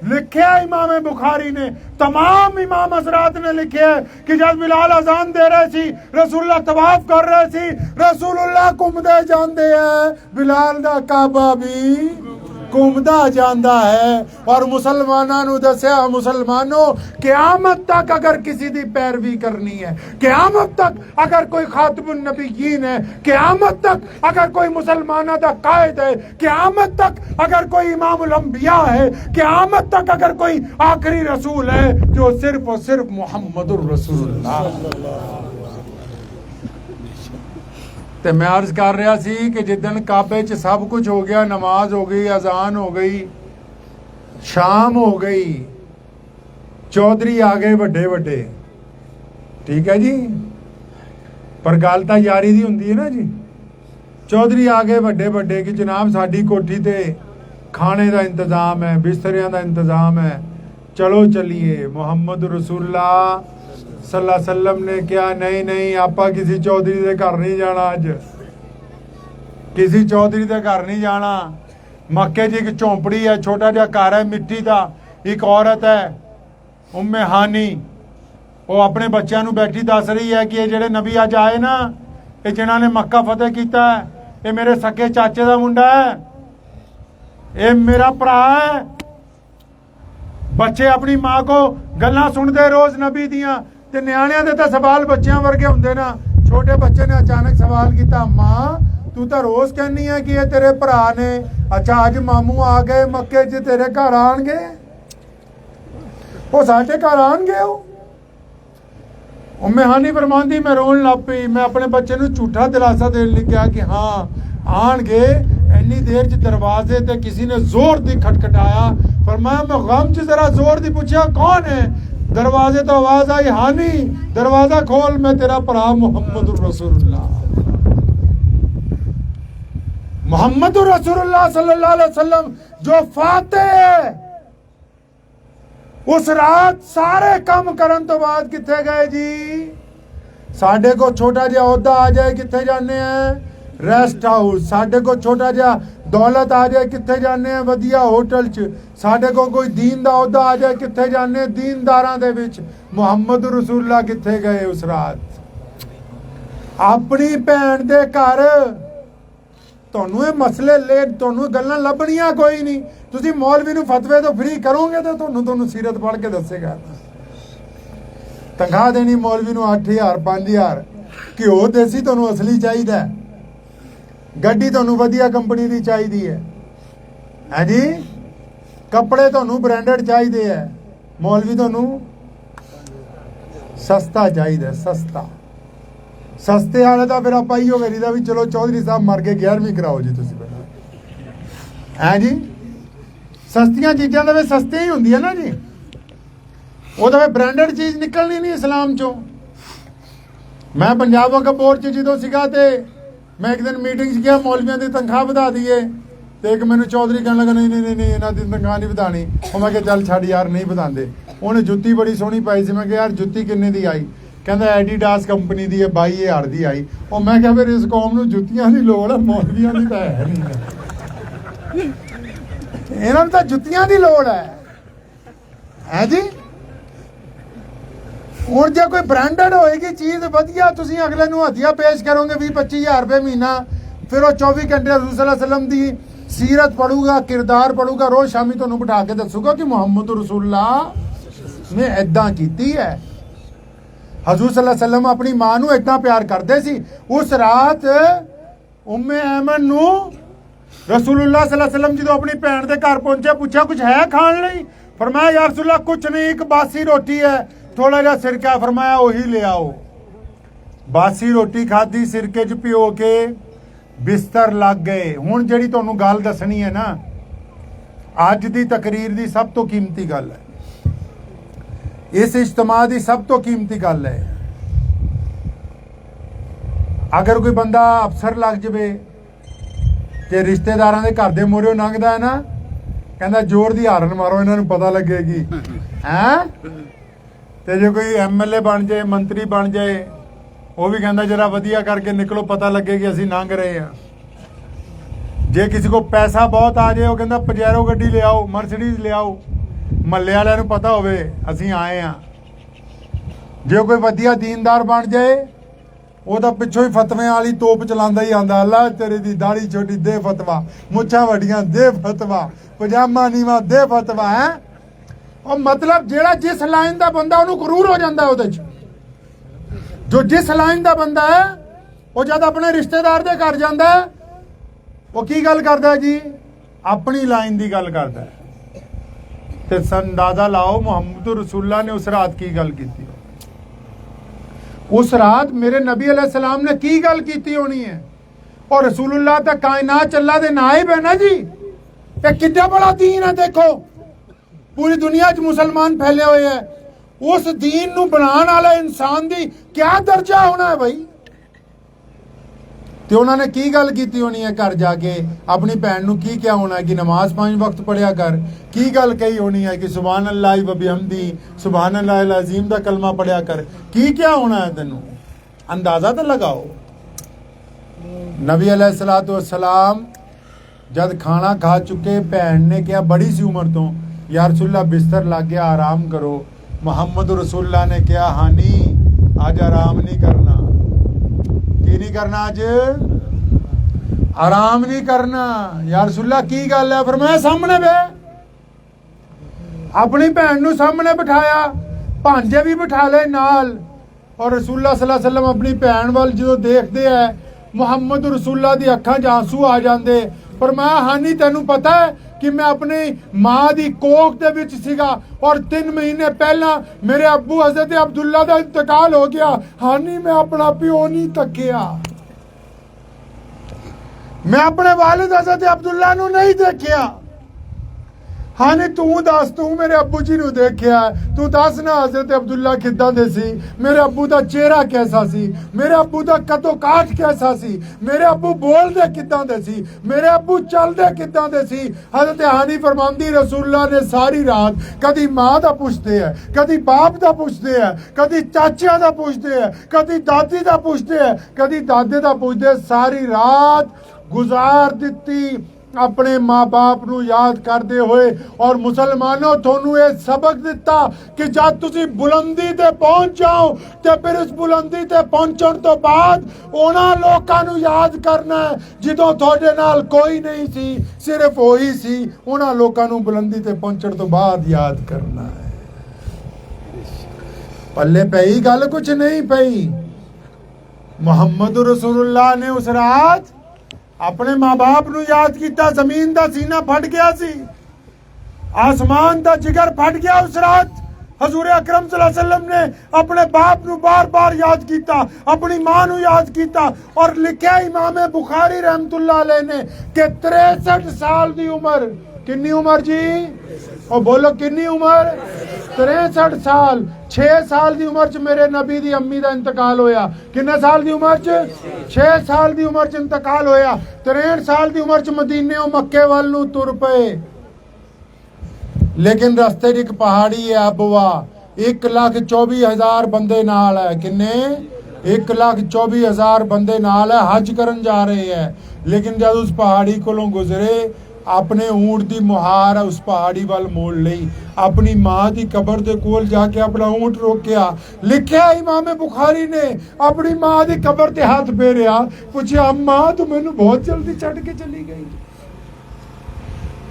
Speaker 1: लिखिया इमाम बुखारी ने, तमाम इमाम हजरात ने लिखिया कि जब बिलाल अजान दे रहे सी रसूलुल्लाह तवाफ कर रहे सी, रसूलुल्लाह घूमदे जांदे है, बिलाल दा काबा भी घूमदा जांदा है। और मुसलमानां नूं दस्या, मुसलमानों क़यामत तक अगर किसी दी पैरवी करनी है, क़यामत तक अगर कोई खातमुन नबिय्यीन है, क़यामत तक अगर कोई मुसलमाना दा कायद है, क़यामत तक अगर कोई इमामुल अंबिया है, क़यामत तक अगर कोई आखिरी रसूल है जो सिर्फ और सिर्फ मुहम्मदुर रसूलुल्लाह। ते मैं अर्ज कर रहा सी कि जिदन काबे च सब कुछ हो गया, नमाज हो गई, अजान हो गई, शाम हो गई, चौधरी आ गए वड्डे वड्डे, ठीक है जी, पर गल तां यारी दी हुंदी है ना जी। चौधरी आ गए वड्डे वड्डे कि जनाब साडी कोठी ते खाने का इंतजाम है, बिस्तरियां का इंतजाम है, चलो चलिए। मुहम्मद रसूलुल्लाह सल्लल्लाहु अलैहि वसल्लम ने क्या, नहीं नहीं आपा किसी चौधरी के घर नहीं जाना, अज किसी चौधरी के घर नहीं जाना। मक्के च एक झोंपड़ी है, छोटा जिहा घर है मिट्टी का, एक औरत है उम्मे हानी, वो अपने बच्चों को बैठी दस रही है कि ये जेडे नबी अज आए ना, ये जिन्हों ने मक्का फतेह किया है, ये मेरे सके चाचे का मुंडा है, ये मेरा भरा है। बच्चे अपनी माँ को गल्लां सुनते रोज नबी दियां, ते न्याणियां दे तां सवाल बच्चों वर्गे होंदे ना। छोटे बच्चे ने अचानक सवाल किया, मां तू तो रोज कहनी है कि ये तेरे भरा ने, अच्छा अज मामू आ गए मक्के च तेरे घर आणगे, वो साडे घर आणगे। उम्मे हानी फरमांदी मैं रोन लग पई। मैं अपने बच्चे नूं झूठा दिलासा देन लगी कहा कि हाँ आणगे। इन्नी देर च दरवाजे ते किसी ने जोर दी खटखटाया। फरमाया मैं गम च जरा जोर दी पूछा कौन है, दरवाजे तो आवाज आई हानी दरवाजा खोल, मैं तेरा भरा मुहम्मदुर रसूलुल्लाह। मुहम्मदुर रसूलुल्लाह सल्लल्लाहु अलैहि वसल्लम जो फातेह है, उस रात सारे काम करन तो बाद किथे गए जी? साडे को छोटा जिहा ओहदा आ जाए किथे जाने हैं? Rest house. साडे को छोटा जिहा दौलत आ जाए किथे जाने हैं? वधिया होटल च। साडे को कोई दीन दा ओहदा आ जाए किथे जाने? दीनदारां दे विच। मुहम्मद रसूलुल्लाह किथे गए उस रात? अपनी भैन दे घर। तुहानू ये मसले ले, तुहानू गल्लां लभणियां कोई नहीं। तुसी मौलवी नूं फतवे तो फ्री करोगे तो तुहानू सीरत पढ़ के दसेगा। तनख्वाह देनी मौलवी नूं 8000 5000, घिओ देसी तुहानू असली चाहिदा है, गड्डी तुहानू वधिया कंपनी दी चाहिदी है जी, कपड़े तुहानू ब्रांडेड चाहिदे है, मौलवी तुहानू सस्ता चाहिदा, सस्ता। सस्ते वाले का फिर आप ही हो गई भी चलो चौधरी साहब मर के 11वीं कराओ जी तुम है जी। सस्तियां चीज़ों तो सस्ती ही होंगी है ना जी, वो तो ब्रांडेड चीज़ निकलनी नहीं इस्लाम चो। मैं पंजाब वक्फ बोर्ड च जो सीगा ते मैं एक दिन मीटिंग च गया, मौलवियों की तनख्वाह बढ़ा दीए, तो एक मैंने चौधरी कहने लगा नहीं नहीं नहीं इन्हों की तनख्वाह नहीं बढ़ानी। और मैं चल छड़ यार नहीं बढ़ाते। उन्हें जुत्ती बड़ी सोहनी पाई सी, मैं यार जुत्ती किन्ने दी आई? कहता एडिडास कंपनी की है 22,000 की आई। और मैं क्या फिर इस कौम में जुत्तियां की लोड़ है, मौलवियों की तो है नहीं, इन्होंने तो जुत्तियां की लोड़ है जी। हुण जो कोई ब्रांडेड होएगी चीज़ वधिया, तुसीं अगले नूं हदिया पेश करोगे 20-25,000 रुपये महीना, फिर वो 24 घंटे रसूल सल्लल्लाहु अलैहि वसल्लम की सीरत पढ़ूगा, किरदार पढ़ूगा, रोज़ शामी तुहानूं बिठा के दसूगा कि मुहम्मद रसूलुल्लाह ने इदां कीती है। ਹਜ਼ੂਰ ਸੱਲੱਲਾਹੁ ਅਲੈहि ਵਸੱਲਮ ਆਪਣੀ ਮਾਂ ਨੂੰ ਇतना ਪਿਆਰ ਕਰਦੇ ਸੀ। ਉਸ ਰਾਤ ਉਮੇ ਐਮਨ ਨੂੰ रसूलुल्लाह सल्लल्लाहु अलैहि वसल्लम जो अपनी भैन के घर पहुंचे, पूछा कुछ है खाने लई? फरमाया या रसूलल्लाह कुछ नहीं, एक बासी रोटी है, थोड़ा जा सिरका। फरमाया वही ले आओ। बासी रोटी खाधी, सिरके च पिओ के बिस्तर लग गए। हुण जिहड़ी तुहानूं गल दसनी है ना, अज दी तकरीर दी सब तो कीमती गल है, इस इज्तिमा दी सब तो कीमती गल है। अगर कोई बंदा अफसर लग जाए ਤੇ ਰਿਸ਼ਤੇਦਾਰਾਂ ਦੇ ਘਰ ਦੇ ਮੂਹਰੇ ਲੰਘਦਾ ਹੈ ਨਾ, ਕਹਿੰਦਾ ਜ਼ੋਰ ਦੀ ਹਾਰਨ ਮਾਰੋ ਇਹਨਾਂ ਨੂੰ ਪਤਾ ਲੱਗੇਗੀ ਹੈ। ਤੇ ਜੇ ਕੋਈ ਐਮਐਲਏ ਬਣ ਜਾਏ, ਮੰਤਰੀ ਬਣ ਜਾਏ, ਉਹ ਵੀ ਕਹਿੰਦਾ ਜਰਾ ਵਧੀਆ ਕਰਕੇ ਨਿਕਲੋ, ਪਤਾ ਲੱਗੇਗੀ ਅਸੀਂ ਲੰਘ ਰਹੇ ਆ। ਜੇ ਕਿਸੇ ਕੋ ਪੈਸਾ ਬਹੁਤ ਆ ਜਾਏ, ਉਹ ਕਹਿੰਦਾ ਪਜੈਰੋ ਗੱਡੀ ਲਿਆਓ, ਮਰਸੀਡੀਜ਼ ਲਿਆਓ, ਮਹੱਲੇ ਵਾਲਿਆਂ ਨੂੰ ਪਤਾ ਹੋਵੇ ਅਸੀਂ ਆਏ ਆ। ਜੇ ਕੋਈ ਵਧੀਆ ਦੀਨਦਾਰ ਬਣ ਜਾਏ, ਉਹ ਤਾਂ ਪਿੱਛੋਂ ਹੀ ਫਤਵਿਆਂ ਵਾਲੀ ਤੋਪ ਚਲਾਉਂਦਾ ਹੀ ਆਂਦਾ, ਅੱਲਾ ਤੇਰੀ ਦੀ ਦਾੜੀ ਛੋਟੀ ਦੇ ਫਤਵਾ, ਮੁੱਛਾਂ ਵੱਡੀਆਂ ਦੇ ਫਤਵਾ, ਪਜਾਮਾ ਨੀਵਾ ਦੇ ਫਤਵਾ ਹੈ। ਉਹ ਮਤਲਬ ਜਿਹੜਾ ਜਿਸ ਲਾਈਨ ਦਾ ਬੰਦਾ ਉਹਨੂੰ ਗਰੂਰ ਹੋ ਜਾਂਦਾ ਉਹਦੇ ਚ। ਜੋ ਜਿਸ ਲਾਈਨ ਦਾ ਬੰਦਾ ਹੈ, ਉਹ ਜਦ ਆਪਣੇ ਰਿਸ਼ਤੇਦਾਰ ਦੇ ਘਰ ਜਾਂਦਾ ਹੈ, ਉਹ ਕੀ ਗੱਲ ਕਰਦਾ ਜੀ? ਆਪਣੀ ਲਾਈਨ ਦੀ ਗੱਲ ਕਰਦਾ ਹੈ। ਤੇ ਅੰਦਾਜ਼ਾ ਲਾਓ ਮੁਹੰਮਦ रसूलुल्लाह ने उस रात की गल की। उस रात मेरे नबी अलैहिस्सलाम ने की गल की होनी है। और रसूलुल्लाह तो कायनात अल्लाह दे नाइब है ना जी। ये कितना बड़ा दीन है, देखो पूरी दुनिया च मुसलमान फैले हुए हैं। उस दीन नूं बनाने वाला इंसान दी क्या दर्जा होना है भाई। तो उन्होंने की गल की होनी है, घर जाके अपनी भैन नूं की क्या होना है कि नमाज 5 वक्त पढ़िया कर। की गल कही होनी है कि सुभान अल्लाह व बिहम्दी सुभान अल्लाह अज़ीम दा कलमा पढ़िया कर। की क्या होना है तेनू अंदाजा तो लगाओ। नबी अलैहिस्सलातु वस्सलाम जद खाना खा चुके, भैन ने कहा बड़ी सी उम्र तो, या रसूलल्लाह बिस्तर लग गया, आराम करो। मुहम्मद रसूलुल्लाह ने कहा हानी आज आराम नहीं करना। की नहीं करना? आज आराम नहीं करना। या रसूलल्लाह की गल है? फरमाया सामने बे। अपनी भैन नूं सामने बिठाया, भांजे भी बिठा ले नाल। और रसूलुल्लाह सल्लल्लाहु अलैहि वसल्लम अपनी भैन वाल जो देखते हैं, मुहम्मद रसूलुल्लाह दी अखां 'च आंसू आ जाते। फरमाया हानी तैनू पता है कि मैं अपनी मां दी कोख दे विच सीगा और 3 महीने पहला मेरे अब्बू हजरत अब्दुल्ला दा इंतकाल हो गया। हानी मैं अपना प्यो नहीं तकिया, मैं अपने वालिद हजरत अब्दुल्ला नू नहीं देखिया। हानी तू दस, तू मेरे अब्बू जी नू देखिया, तू दस ना हजरत अब्दुल्ला किदां दे सी, मेरे अब्बू दा चेहरा कैसा सी, मेरे अब्बू दा कदो काठ कैसा सी, मेरे अब्बू बोलदे किदां दे सी, मेरे अब्बू चलदे किदां दे सी। हजरत हानी फरमांदी रसूलुल्लाह ने सारी रात कदी मां दा पुछदे है, कदी बाप दा पुछदे है, कदी चाचिया दा पुछदे है, कदी दादी दा पुछदे है, कदी दादे दा पुछदे। सारी रात गुजार दिती अपने माँ बाप नू याद करते हुए। और मुसलमानों थोनू ये सबक दिता कि जब तुसी बुलंदी ते पहुंच जाओ ते फिर उस बुलंदी ते पहुंचण तो बाद उन्हां लोकां नू याद करना है जिदों तुहाडे नाल कोई नहीं सी, सिर्फ वही सी। उन्हां लोकां नू बुलंदी ते पहुंचण तो बाद याद करना है। पल्ले पई गल कुछ नहीं पई। मुहम्मद रसूलुल्लाह ने उस रात अपने माँ बाप नू याद किया। जमीन दा सीना फट गया सी, आसमान दा जिगर फट गया। उस रात हजूर अकरम सल्लल्लाहु अलैहि वसल्लम ने अपने बाप नू बार बार याद किया, अपनी मां नू याद किया। और लिखा इमाम बुखारी रहमतुल्लाह अलैह ने कि 63 साल दी उम्र, कितनी उम्र जी? और बोलो कितनी उम्र? 63 साल। 6 साल दी उम्र च मेरे नबी दी अम्मी दा इंतकाल होया। किन्ने साल दी उम्र च? 6 साल दी उम्र च इंतकाल होया। 63 साल दी उम्र च मदीने मक्के वाल नू तुर पे। लेकिन रस्ते च एक पहाड़ी है अबवा, 1,24,000 बंदे नाल है। किन्ने? 1,24,000 बंदे नाल है, हज करन जा रहे हैं। लेकिन जब उस पहाड़ी कोलों गुजरे, अपने ऊंट दी मुहार उस पहाड़ी वाल मोड़ लई, अपनी मां दी कबर दे कोल जाके अपना ऊंट रोकिया। लिखा इमाम बुखारी ने अपनी मां दी कबर ते हाथ फेरिया, पूछा अम्मा तू मैनू बहुत जल्दी छड़ के चली गई।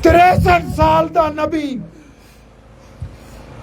Speaker 1: 63 साल दा नबी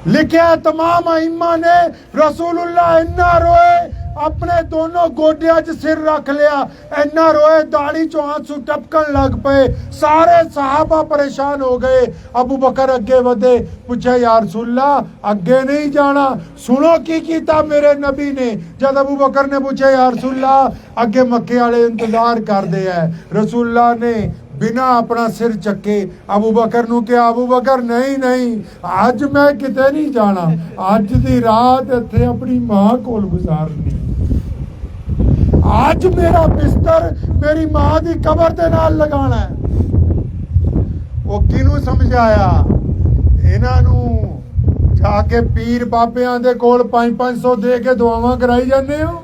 Speaker 1: लिखा तमाम अइम्मा ने रसूलुल्लाह इन्ना रोए, अपने दोनों गोडिया च सिर रख लिया, इन्ना रोए दाढ़ी चो आंसू टपकन लग पे, सारे सहाबा परेशान हो गए। अबू बकर अगे वधे, पूछा या रसूलल्लाह अगे नहीं जाना, सुनो की कीता मेरे नबी ने। जब अबू बकर ने पूछा या रसूलल्लाह अगे मक्के वाले इंतजार करते हैं, रसूलल्लाह ने बिना अपना सिर चके अबू बकर नू कहा, अबू बकर नहीं नहीं अज मैं किते नहीं जाना, अज दी रात इत्थे अपनी मां कोल गुजारनी, आज मेरा बिस्तर मेरी मां दी कबर दे नाल लगाना है। वो किनू समझाया, इन्हां नू जाके पीर बाबियां दे कोल 500 दे के दुआवां कराई जाने हो,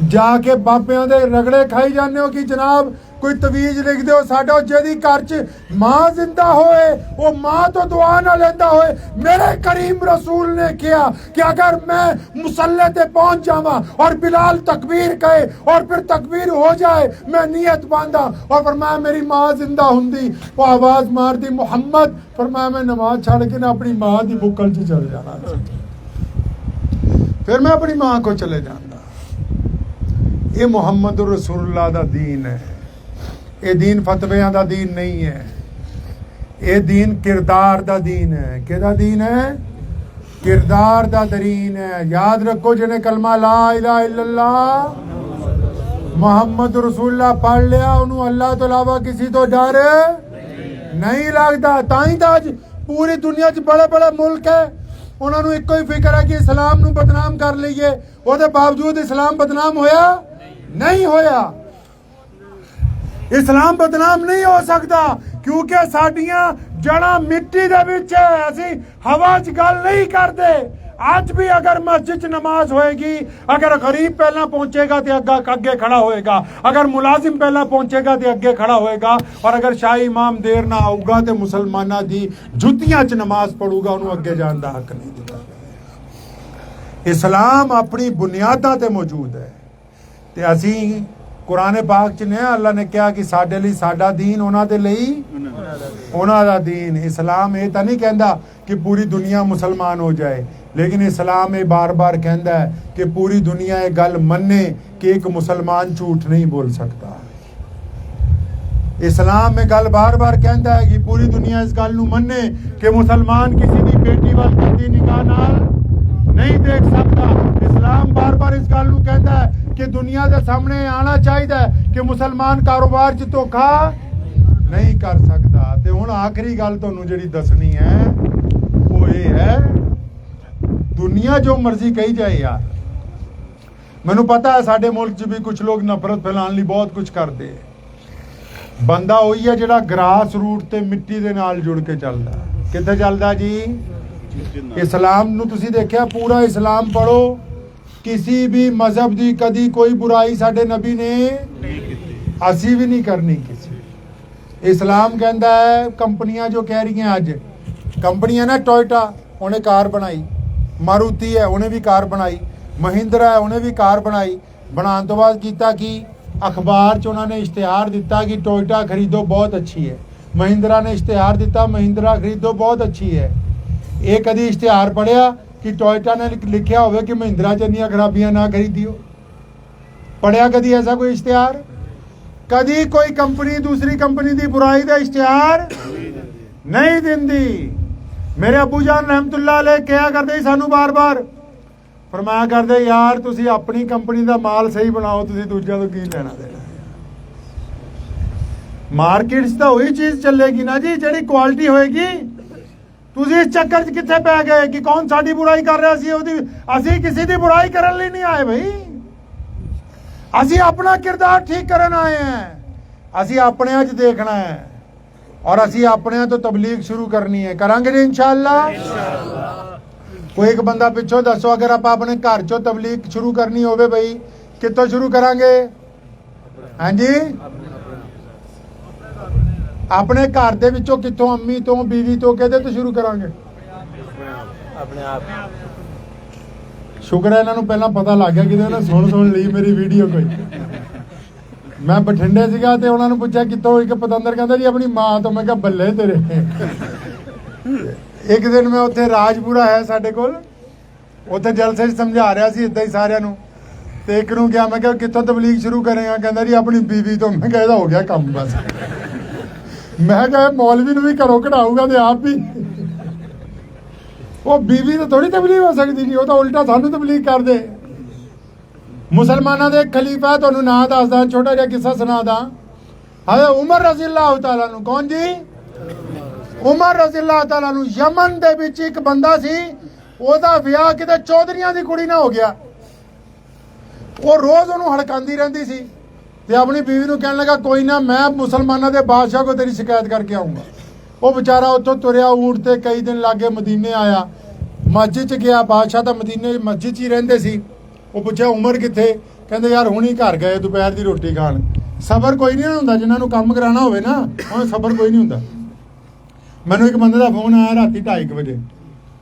Speaker 1: जाके बाबियां दे रगड़े खाई जाने हो कि जनाब कोई तवीज लिख दो साडा, जेदी घर च मां जिंदा होए वो मां तो दुआ ना लेंदा होए। मेरे करीम रसूल ने कहा कि अगर मैं मुसल्ले ते पहुंच जावा और बिलाल तकबीर कहे और फिर तकबीर हो जाए, मैं नियत बांधा और फरमाया मेरी मां जिंदा हुंदी, वो आवाज मार दी मुहम्मद, फरमाया मैं नमाज छड़ के ना अपनी मां दी बुकल च चल जाना, फिर मैं अपनी मां को चले जाना। ये मुहम्मद रसूलुल्लाह दा दीन है, ये दीन फतवियां दा दीन नहीं है, ये दीन किरदार दा दीन है। किहदा दीन है? किरदार दा दीन है। याद रखो, जिन्हें कलमा ला इलाहा इल्लल्लाह मुहम्मद रसूलुल्लाह पढ़ लिया, उन्होंने अल्लाह तो अलावा किसी तो डर नहीं लगता। ताई तो अज पूरी दुनिया च बड़े बड़े मुल्क है, उन्होंने एक ही फिक्र है कि इस्लाम नू बदनाम कर लीए, उसके बावजूद इस्लाम बदनाम होया नहीं होया। इस्लाम बदनाम नहीं हो सकता क्योंकि साडियां जड़ा मिट्टी दे विच है, असी हवा च गल नहीं करते। आज भी अगर मस्जिद च नमाज होएगी, अगर गरीब पहला पहुंचेगा तो अगे खड़ा होएगा, अगर मुलाजिम पहला पहुंचेगा तो अगे खड़ा होएगा, और अगर शाही इमाम देर ना आऊगा तो मुसलमाना दी जुतियां च नमाज पढ़ूगा, उन्होंने अगे जाने का हक नहीं दिता। इस्लाम अपनी बुनियादां ते मौजूद है ते असी कुरान पाक च ने अल्लाह ने कहा कि साडे लई साडा दीन, उन्हां दे लई उन्हां दा दीन। इस्लाम ये तो नहीं कहता कि पूरी दुनिया मुसलमान हो जाए, लेकिन इस्लाम ये बार बार कहता है कि पूरी दुनिया ये गल मन्ने कि एक मुसलमान झूठ नहीं बोल सकता। इस्लाम में गल बार बार कहता है कि पूरी दुनिया इस गल नू मन्ने कि मुसलमान किसी की बेटी वाल गंदी निगाह नाल नहीं देख सकता। इस्लाम बार बार इस गल नू कहता है कि दुनिया के सामने आना चाहिए कि मुसलमान कारोबार च धोखा नहीं कर सकता। ते हुण आखिरी गल तुहानूं जिहड़ी दसनी है वो ये है, दुनिया जो मर्जी कही जाए यार, मैनूं पता है साडे मुल्क च भी कुछ लोग नफरत फैलाने लई बहुत कुछ करते हैं। बंदा वही है जिहड़ा ग्रास रूट ते मिट्टी दे नाल जुड़ के चलदा। कित्थे चलदा जी? इस्लाम नूं तुसीं देखिया, पूरा इस्लाम पढ़ो, किसी भी मजहब की कदी कोई बुराई साडे नबी ने असी भी नहीं करनी किसी। इस्लाम कहता है कंपनियां जो कह रही हैं, अज कंपनियां ना टोयोटा उन्हें कार बनाई, मारुति है उन्हें भी कार बनाई, महिंद्रा है उन्हें भी कार बनाई। बनाने तो बाद कीता कि अखबार च उन्होंने इश्तिहार दिता कि टोयोटा खरीदो बहुत अच्छी है, महिंद्रा ने इश्तिहार दिता महिंद्रा खरीदो बहुत अच्छी है। ये कदी इश्तिहार पढ़िया कि टोयोटा ने लिखा हो कि महिंद्रा च इन्नियां खराबियां ना खरीदियो? पढ़िया कदी ऐसा कोई इश्तिहार? कदी कोई कंपनी दूसरी कंपनी की बुराई का इश्तिहार नहीं दिंदी। मेरे अबू जान रहमतुल्लाह अलैह कहा करते सानू बार बार, फरमाया करते यार तुसी अपनी कंपनी का माल सही बनाओ, तुसी दूजियां तो की लेना देना। मार्केट च तो वही चीज चलेगी ना जी जिहड़ी क्वालिटी होएगी। तुसी इस चक्कर च कित्थे पै गए कि कौन साडी बुराई कर रहा सी? असी किसी की बुराई करने लिए नहीं आए भाई, असी अपना किरदार ठीक करन आए हैं। असी अपने च देखना है और असी अपने तो तबलीग शुरू करनी है। करांगे जी इंशाअल्लाह। कोई एक बंदा पिछों दसो, अगर आप अपने घर चो तबलीग शुरू करनी होवे भाई कितों शुरू करांगे? हाँ जी, अपने घर दे विचों कितों? अम्मी तो, बीवी तो, कहते तो शुरू करांगे? अपने आप। शुक्र है इन्होंने पहला पता लग गया कि सुन ली मेरी वीडियो कोई। मैं बठिंडे सीगा ते उन्होंने पूछा कितों, एक पतंदर कहता जी अपनी मां तो। मैं कहा बल्ले तेरे। ਇੱਕ ਦਿਨ ਮੈਂ ਉੱਥੇ ਰਾਜਪੁਰਾ ਹੈ ਸਾਡੇ ਕੋਲ, ਉੱਥੇ ਜਲਸੇ 'ਚ ਸਮਝਾ ਰਿਹਾ ਸੀ ਇੱਦਾਂ ਹੀ ਸਾਰਿਆਂ ਨੂੰ, ਤੇ ਇੱਕ ਨੂੰ ਕਿਹਾ, ਮੈਂ ਕਿਹਾ ਕਿੱਥੋਂ ਤਬਲੀਗ ਸ਼ੁਰੂ ਕਰੇਗਾ? ਕਹਿੰਦਾ ਜੀ ਆਪਣੀ ਬੀਵੀ ਤੋਂ। ਮੈਂ ਕਿਹਾ ਇਹਦਾ ਹੋ ਗਿਆ ਕੰਮ ਬਸ। ਮੈਂ ਕਿਹਾ ਮੌਲਵੀ ਨੂੰ ਵੀ ਘਰੋਂ ਕਢਾਊਗਾ ਤੇ ਆਪ ਵੀ। ਉਹ ਬੀਵੀ ਤਾਂ ਥੋੜੀ ਤਬਲੀਗ ਹੋ ਸਕਦੀ ਜੀ, ਉਹ ਤਾਂ ਉਲਟਾ ਸਾਨੂੰ ਤਬਲੀਗ ਕਰਦੇ। ਮੁਸਲਮਾਨਾਂ ਦੇ ਖਲੀਫਾ, ਤੁਹਾਨੂੰ ਨਾਂ ਦੱਸਦਾ, ਛੋਟਾ ਜਿਹਾ ਕਿੱਸਾ ਸੁਣਾਦਾ। ਹਜ਼ਰਤ ਉਮਰ ਰਜ਼ੀ ਅੱਲਾਹੁ ਤਾਲਾ ਨੂੰ। ਕੌਣ ਜੀ? ਉਮਰ ਰਜ਼ੀ ਅੱਲਾਹੁ ਤਾਲਾ ਨੂੰ। ਯਮਨ ਦੇ ਵਿੱਚ ਇੱਕ ਬੰਦਾ ਸੀ, ਉਹਦਾ ਵਿਆਹ ਕਿਤੇ ਚੌਧਰੀਆਂ ਦੀ ਕੁੜੀ ਨਾਲ ਹੋ ਗਿਆ। ਉਹ ਰੋਜ਼ ਉਹਨੂੰ ਹੜਕਾਉਂਦੀ ਰਹਿੰਦੀ ਸੀ ਤੇ ਆਪਣੀ ਬੀਵੀ ਨੂੰ ਕਹਿਣ ਲੱਗਾ, ਕੋਈ ਨਾ, ਮੈਂ ਮੁਸਲਮਾਨਾਂ ਦੇ ਬਾਦਸ਼ਾਹ ਕੋ ਤੇਰੀ ਸ਼ਿਕਾਇਤ ਕਰਕੇ ਆਊਂਗਾ। ਉਹ ਵਿਚਾਰਾ ਉੱਥੋਂ ਤੁਰਿਆ ਊਂਟ ਤੇ, ਕਈ ਦਿਨ ਲਾਗੇ ਮਦੀਨੇ ਆਇਆ, ਮਸਜਿਦ 'ਚ ਗਿਆ। ਬਾਦਸ਼ਾਹ ਤਾਂ ਮਦੀਨੇ ਮਸਜਿਦ 'ਚ ਹੀ ਰਹਿੰਦੇ ਸੀ। ਉਹ ਪੁੱਛਿਆ ਉਮਰ ਕਿੱਥੇ? ਕਹਿੰਦੇ ਯਾਰ ਹੁਣੀ ਘਰ ਗਏ ਦੁਪਹਿਰ ਦੀ ਰੋਟੀ ਖਾਣ। ਸਬਰ ਕੋਈ ਨਹੀਂ ਹੁੰਦਾ, ਜਿਨ੍ਹਾਂ ਨੂੰ ਕੰਮ ਕਰਾਉਣਾ ਹੋਵੇ ਨਾ, ਉਹ ਸਬਰ ਕੋਈ ਨਹੀਂ ਹੁੰਦਾ। ਮੈਨੂੰ ਇੱਕ ਬੰਦੇ ਦਾ ਫੋਨ ਆਇਆ ਰਾਤੀ 2:30 ਵਜੇ,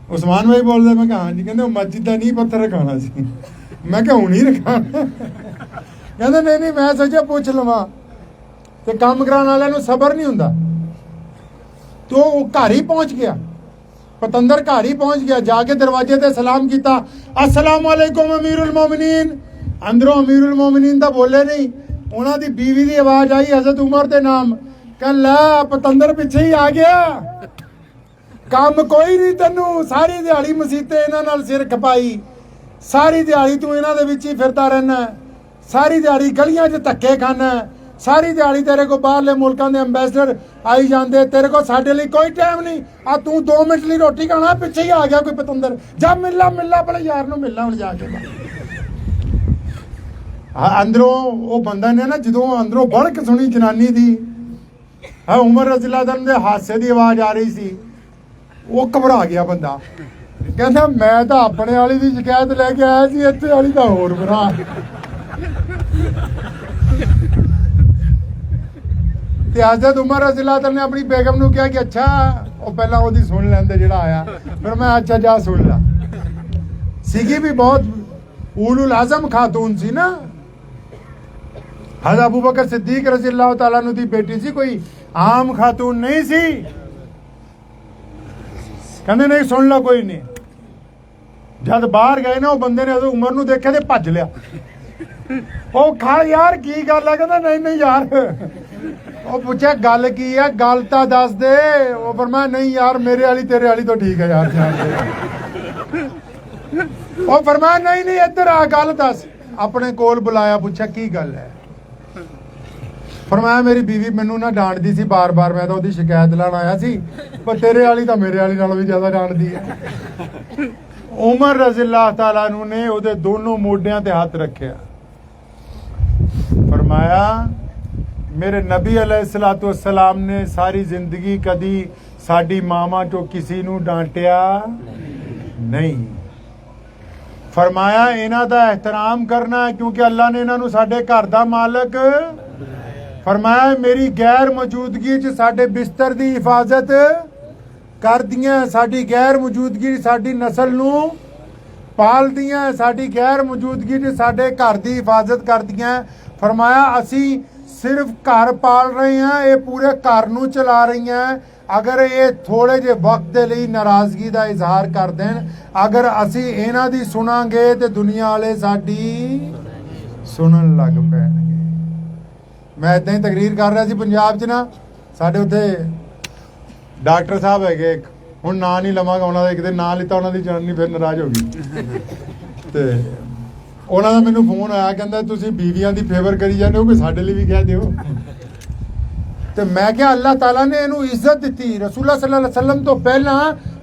Speaker 1: ਉਸਮਾਨ ਭਾਈ ਬੋਲਦਾ। ਮੈਂ ਕਿਹਾ ਹਾਂਜੀ। ਕਹਿੰਦੇ ਉਹ ਮਸਜਿਦ ਦਾ ਨਹੀਂ, ਪੱਥਰ ਰਖਾਉਣਾ ਸੀ। ਮੈਂ ਕਿਹਾ ਹੁਣ ਹੀ ਰਖਾਉਣਾ? ਕਹਿੰਦੇ ਨਹੀਂ, ਮੈਂ ਸੋਚਿਆ ਪੁੱਛ ਲਵਾਂ। ਤੇ ਕੰਮ ਕਰਾਉਣ ਵਾਲਿਆਂ ਨੂੰ ਸਬਰ ਨਹੀਂ ਹੁੰਦਾ। ਤੇ ਉਹ ਘਰ ਹੀ ਪਹੁੰਚ ਗਿਆ, ਪਤੰਦਰ ਘਰ ਹੀ ਪਹੁੰਚ ਗਿਆ। ਜਾ ਕੇ ਦਰਵਾਜ਼ੇ ਤੇ ਸਲਾਮ ਕੀਤਾ, अस्सलाम वालेकुम अमीरुल मोमिनीन। अंदरों अमीरुल मोमिनीन ਤਾਂ ਬੋਲੇ ਨਹੀਂ, ਉਹਨਾਂ ਦੀ ਬੀਵੀ ਦੀ ਆਵਾਜ਼ ਆਈ ਹਜ਼ਰਤ ਉਮਰ ਦੇ ਨਾਮ। ਕਹਿ ਲੈ ਪਤੰਦਰ ਪਿੱਛੇ ਹੀ ਆ ਗਿਆ, ਕੰਮ ਕੋਈ ਨਹੀਂ ਤੈਨੂੰ। ਸਾਰੀ ਦਿਹਾੜੀ ਮਸੀਤੇ ਇਹਨਾਂ ਨਾਲ ਸਿਰ ਖਪਾਈ, ਸਾਰੀ ਦਿਹਾੜੀ ਤੂੰ ਇਹਨਾਂ ਦੇ ਵਿੱਚ ਹੀ ਫਿਰਦਾ ਰਹਿਣਾ, ਸਾਰੀ ਦਿਹਾੜੀ ਗਲੀਆਂ 'ਚ ਧੱਕੇ ਖਾਣਾ, ਸਾਰੀ ਦਿਹਾੜੀ ਤੇਰੇ ਕੋ ਬਾਹਰਲੇ ਮੁਲਕਾਂ ਦੇ ਅੰਬੈਸਡਰ ਆਈ ਜਾਂਦੇ, ਤੇਰੇ ਕੋ ਸਾਡੇ ਲਈ ਕੋਈ ਟਾਈਮ ਨਹੀਂ। ਆ ਤੂੰ 2 ਮਿੰਟ ਲਈ ਰੋਟੀ ਖਾਣਾ, ਪਿੱਛੇ ਹੀ ਆ ਗਿਆ ਕੋਈ ਪਤੰਦਰ। ਜਾ ਮਿਲਣਾ ਆਪਣੇ ਯਾਰ ਨੂੰ ਮਿਲਣਾ ਹੁਣ ਜਾ ਕੇ। ਅੰਦਰੋਂ ਉਹ ਬੰਦਾ ਨੇ ਨਾ, ਜਦੋਂ ਅੰਦਰੋਂ ਬੜਕ ਸੁਣੀ ਜਨਾਨੀ ਦੀ, ਉਮਰ ਰਜ਼ੀ ਅੱਲਾਹੁ ਤਾਲਾ ਦੇ ਹਾਸੇ ਦੀ ਆਵਾਜ਼ ਆ ਰਹੀ ਸੀ, ਉਹ ਘਬਰਾ ਗਿਆ ਬੰਦਾ। ਕਹਿੰਦਾ ਮੈਂ ਤਾਂ ਆਪਣੇ ਵਾਲੀ ਦੀ ਸ਼ਿਕਾਇਤ ਲੈ ਕੇ ਆਇਆ ਸੀ, ਇੱਥੇ ਵਾਲੀ ਤਾਂ ਹੋਰ ਬੁਰਾ। ਤੇ ਹਜ਼ਰਤ ਉਮਰ ਰਜ਼ੀ ਅੱਲਾਹੁ ਤਾਲਾ ਨੇ ਆਪਣੀ ਬੇਗਮ ਨੂੰ ਕਿਹਾ ਕਿ ਅੱਛਾ, ਉਹ ਪਹਿਲਾਂ ਉਹਦੀ ਸੁਣ ਲੈਂਦੇ ਜਿਹੜਾ ਆਇਆ, ਫਿਰ ਮੈਂ ਅੱਛਾ ਜਾ ਸੁਣ ਲਾ। ਸੀਗੀ ਵੀ ਬਹੁਤ ਉਲੁਲ ਆਜ਼ਮ ਖਾਤੂਨ ਸੀ ਨਾ। हज़रत अबू बकर सिद्दीक रज़ी अल्लाह ताला अन्हु दी बेटी सी, कोई आम खातून नहीं सी। कहते नहीं सुन लो कोई नहीं। जब बाहर गए ना, वो बंदे ने उमर नूं देखा ते भज लिया। ओ खा यार की गल है? कहता नहीं नहीं यार। वो पूछा गल की है? गल तां दस दे। वो फरमाया नहीं यार, मेरे वाली तेरे वाली तो ठीक है यार। वो फरमाया नहीं नहीं इधर आ, गल दस। अपने कोल बुलाया, पूछा की गल है? फरमाया मेरी बीवी मैनू ना डांटदी सी बार बार, मैं तो उसकी शिकायत लाण आया सी, पर तेरे वाली तो मेरे वाली नालों भी ज्यादा डांटदी है। उमर रज़ी अल्लाह ताला अन्हु ने उहदे दोनों मोढियां ते हथ रखिया, फरमाया मेरे नबी अलैहिस्सलातु वस्सलाम ने सारी जिंदगी कदी साडी मामा चो किसी नू डांटिया नहीं। फरमाया इन्हां दा एहतराम करना है, क्योंकि अल्लाह ने इन्हां नू साडे घर दा मालक। फरमाया मेरी गैर मौजूदगी च साडे बिस्तर दी हिफाजत कर दियां, साडी गैर मौजूदगी साडी नस्ल नू पाल दियां, साडी गैर मौजूदगी च साडे घर दी हिफाजत कर दियां। फरमाया असी सिर्फ घर पाल रहे हैं, ये पूरे घर नू चला रही हैं। अगर ये थोड़े जे वक्त दे लई नाराजगी दा इजहार कर देन, अगर असी इन्हां दी सुनांगे ते दुनिया वाले साडी सुनन लग पैणगे। मैं इदां ही तकरीर कर रहा सी पंजाब च ना, साडे उत्थे डॉक्टर साहब है एक, हुण नां नहीं लवांगा उन्हां दा, एक दिन नां लिता उन्हां दी जनानी फिर नाराज हो गई। ते उन्हां दा मैनूं फोन आया, कहंदा तुसीं बीवियां दी फेवर करी जांदे हो, कि साडे लई भी कह दिओ। ते मैं क्या अल्लाह ताला ने इहनूं इज्जत दित्ती। रसूलुल्लाह सल्लल्लाहु अलैहि वसल्लम तो पहला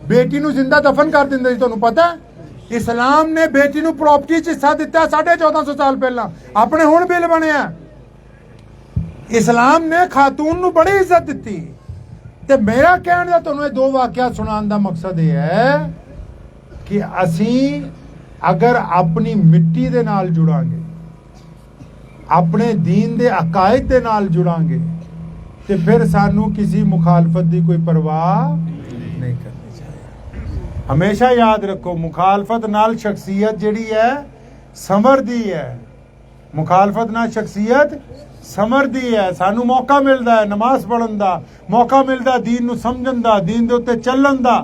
Speaker 1: बेटी नूं जिंदा दफन कर दिंदे सी। तुहानूं पता है इस्लाम ने बेटी नूं प्रॉपर्टी च हिस्सा दित्ता 1450 साल पहला, अपने हुण बिल बनिया। इस्लाम ने खातून नूं बड़ी इज्जत दित्ती। ते मेरा कहने दा तुहानूं ये 2 वाकिया सुनाउण दा मकसद ये है कि असी अगर अपनी मिट्टी दे नाल जुड़ांगे, अपने दीन दे अकायद दे नाल जुड़ांगे, ते फिर सानू किसी मुखालफत दी कोई परवाह नहीं करनी चाहिए। हमेशा याद रखो, मुखालफत नाल शख्सियत जिहड़ी है संवरदी है, मुखालफत नाल शख्सियत समझदी है। सानू मौका मिलता है नमाज पढ़न दा, मौका मिलता दीन नू समझन दा, दीन दे उत्ते चलन दा।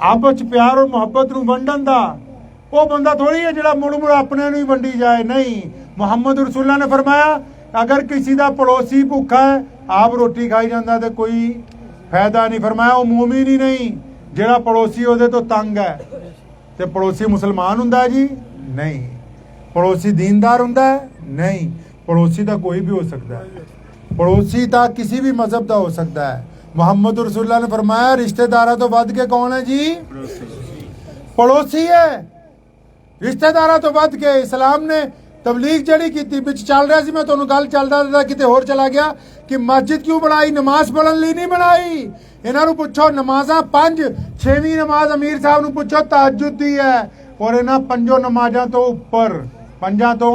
Speaker 1: ਆਪਸ 'ਚ ਪਿਆਰ ਔਰ ਮੁਹੱਬਤ ਨੂੰ ਵੰਡਣ ਦਾ ਉਹ ਬੰਦਾ ਥੋੜੀ ਹੈ ਜਿਹੜਾ ਮੁੜ ਮੁੜ ਆਪਣੇ ਨੂੰ ਹੀ ਵੰਡੀ ਜਾਏ। ਨਹੀਂ, ਮੁਹੰਮਦ ਰਸੂਲullah ਨੇ ਫਰਮਾਇਆ ਅਗਰ ਕਿਸੇ ਦਾ ਪੜੋਸੀ ਭੁੱਖਾ ਹੈ ਆਪ ਰੋਟੀ ਖਾਈ ਜਾਂਦਾ ਤੇ ਕੋਈ ਫਾਇਦਾ ਨਹੀਂ। ਫਰਮਾਇਆ ਉਹ ਮੂਮਿਨ ਹੀ ਨਹੀਂ ਜਿਹੜਾ ਪੜੋਸੀ ਉਹਦੇ ਤੋਂ ਤੰਗ ਹੈ। ਤੇ ਪੜੋਸੀ ਮੁਸਲਮਾਨ ਹੁੰਦਾ ਜੀ? ਨਹੀਂ। पड़ोसी दीनदार हुंदा है? नहीं। पड़ोसी तो कोई भी हो सकता है, पड़ोसी तो किसी भी मजहब का हो सकता है। मोहम्मद रसूलुल्लाह ने फरमाया रिश्तेदारा तो वध के कौन है जी? पड़ोसी है। रिश्तेदारा तो वध के इस्लाम ने तबलीग जड़ी की बिच चल रहा सी, मैं तुहानू गल चलदा था किते होर चला गया कि मस्जिद क्यों बनाई? नमाज पढ़न लई नहीं बनाई। इन्हां नू पुछो नमाज़ां 5, 6वीं नमाज अमीर साहब नू पुछो तहज्जुद दी है और इन्हां 5 नमाज़ां तो उपर 5 तो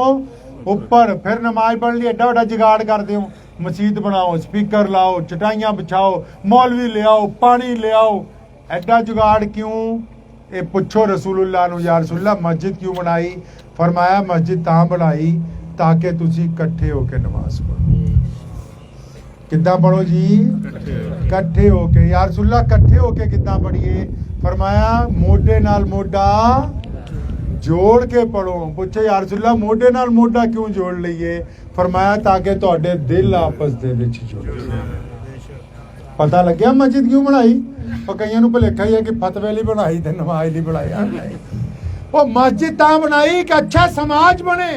Speaker 1: उपर फिर नमाज पढ़ ली एडा वड्डा जुगाड़ करदे हो। मसीत बनाओ, स्पीकर लाओ, चटाइयां बिछाओ, मौलवी ले आओ, पानी ले आओ, एडा जुगाड़ क्यों? ये पुछो रसूलुल्लाह नू, या रसूलुल्लाह मस्जिद क्यों बनाई? फरमाया मस्जिद तां बनाई ताकि तुसी इकट्ठे होके नमाज पढ़ो। किद्दां पढ़ो जी? इकट्ठे होके। या रसूलुल्लाह इकट्ठे होके किद्दां पढ़िए? फरमाया मोढे नाल मोढा जोड़ के पढ़ो। पूछे यार रसूलुल्लाह मोढे नाल मोढा क्यों जोड़ लईए? फरमाया ताकि तुहाडे दिल आपस दे विच जुड़। पता लग्या मस्जिद क्यों बनाई? और कईयां नूं भुलेखा ही है कि फतवे लई बनाई ते नमाज लई बनाई। वो मस्जिद तां बनाई कि अच्छा समाज बने।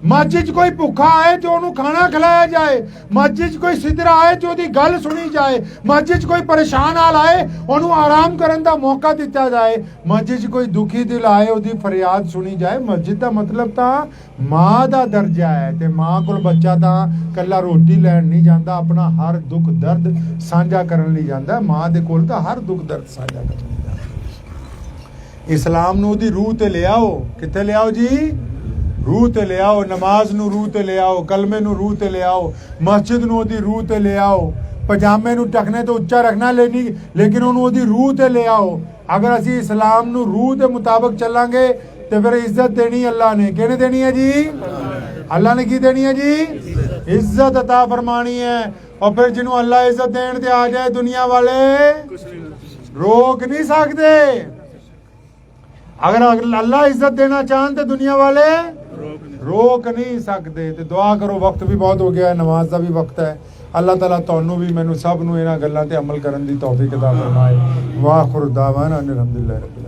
Speaker 1: मस्जिद च कोई भुखा आए तो उन्होंने खाना खिलाया जाए, मस्जिद च कोई सिदरा आए तो उसकी गल सुनी जाए, मस्जिद च कोई परेशान हाल आए उन्होंने आराम करने का मौका दिता जाए, मस्जिद च कोई दुखी दिल आए उसकी फरियाद सुनी जाए। मस्जिद का मतलब तो माँ का दर्जा है ते माँ को बच्चा तो कला रोटी लैन नहीं जाता, अपना हर दुख दर्द साझा करने नहीं जाता। माँ के कोल तो हर दुख दर्द साझा करने जाता। इस्लाम नूं दी रूह ते ले आओ। कित्थे ले आओ जी? रूह ते ले आओ। नमाज नू रूह ते ले आओ, कलमे नू रूह ते ले आओ, मस्जिद नू ओदी रूह ते ले आओ। पजामे नू टकने तो उच्चा रखना लेनी, लेकिन उन्होंने ओदी रूह ते ले आओ। अगर असी इस्लाम नू रूह के मुताबिक चलांगे तो फिर इज्जत देनी अल्लाह ने। किहने देनी है जी? अल्लाह ने की देनी है जी? इज्जत अता फरमानी है। और फिर जिन्हों अल्लाह इज्जत देने ते आ जाए दुनिया वाले रोक नहीं सकते। अगर अल्लाह इज्जत देना चाहन तो दुनिया वाले रोक नहीं सकते। तो दुआ करो, वक्त भी बहुत हो गया है, नमाज का भी वक्त है। अल्लाह ताला तुहानू भी मैनू सब नू इन्हां गल्लां ते अमल करन दी तौफीक अता फरमाए। वाह खुर दावाना अल्हम्दुलिल्लाह रब्बिल आलमीन।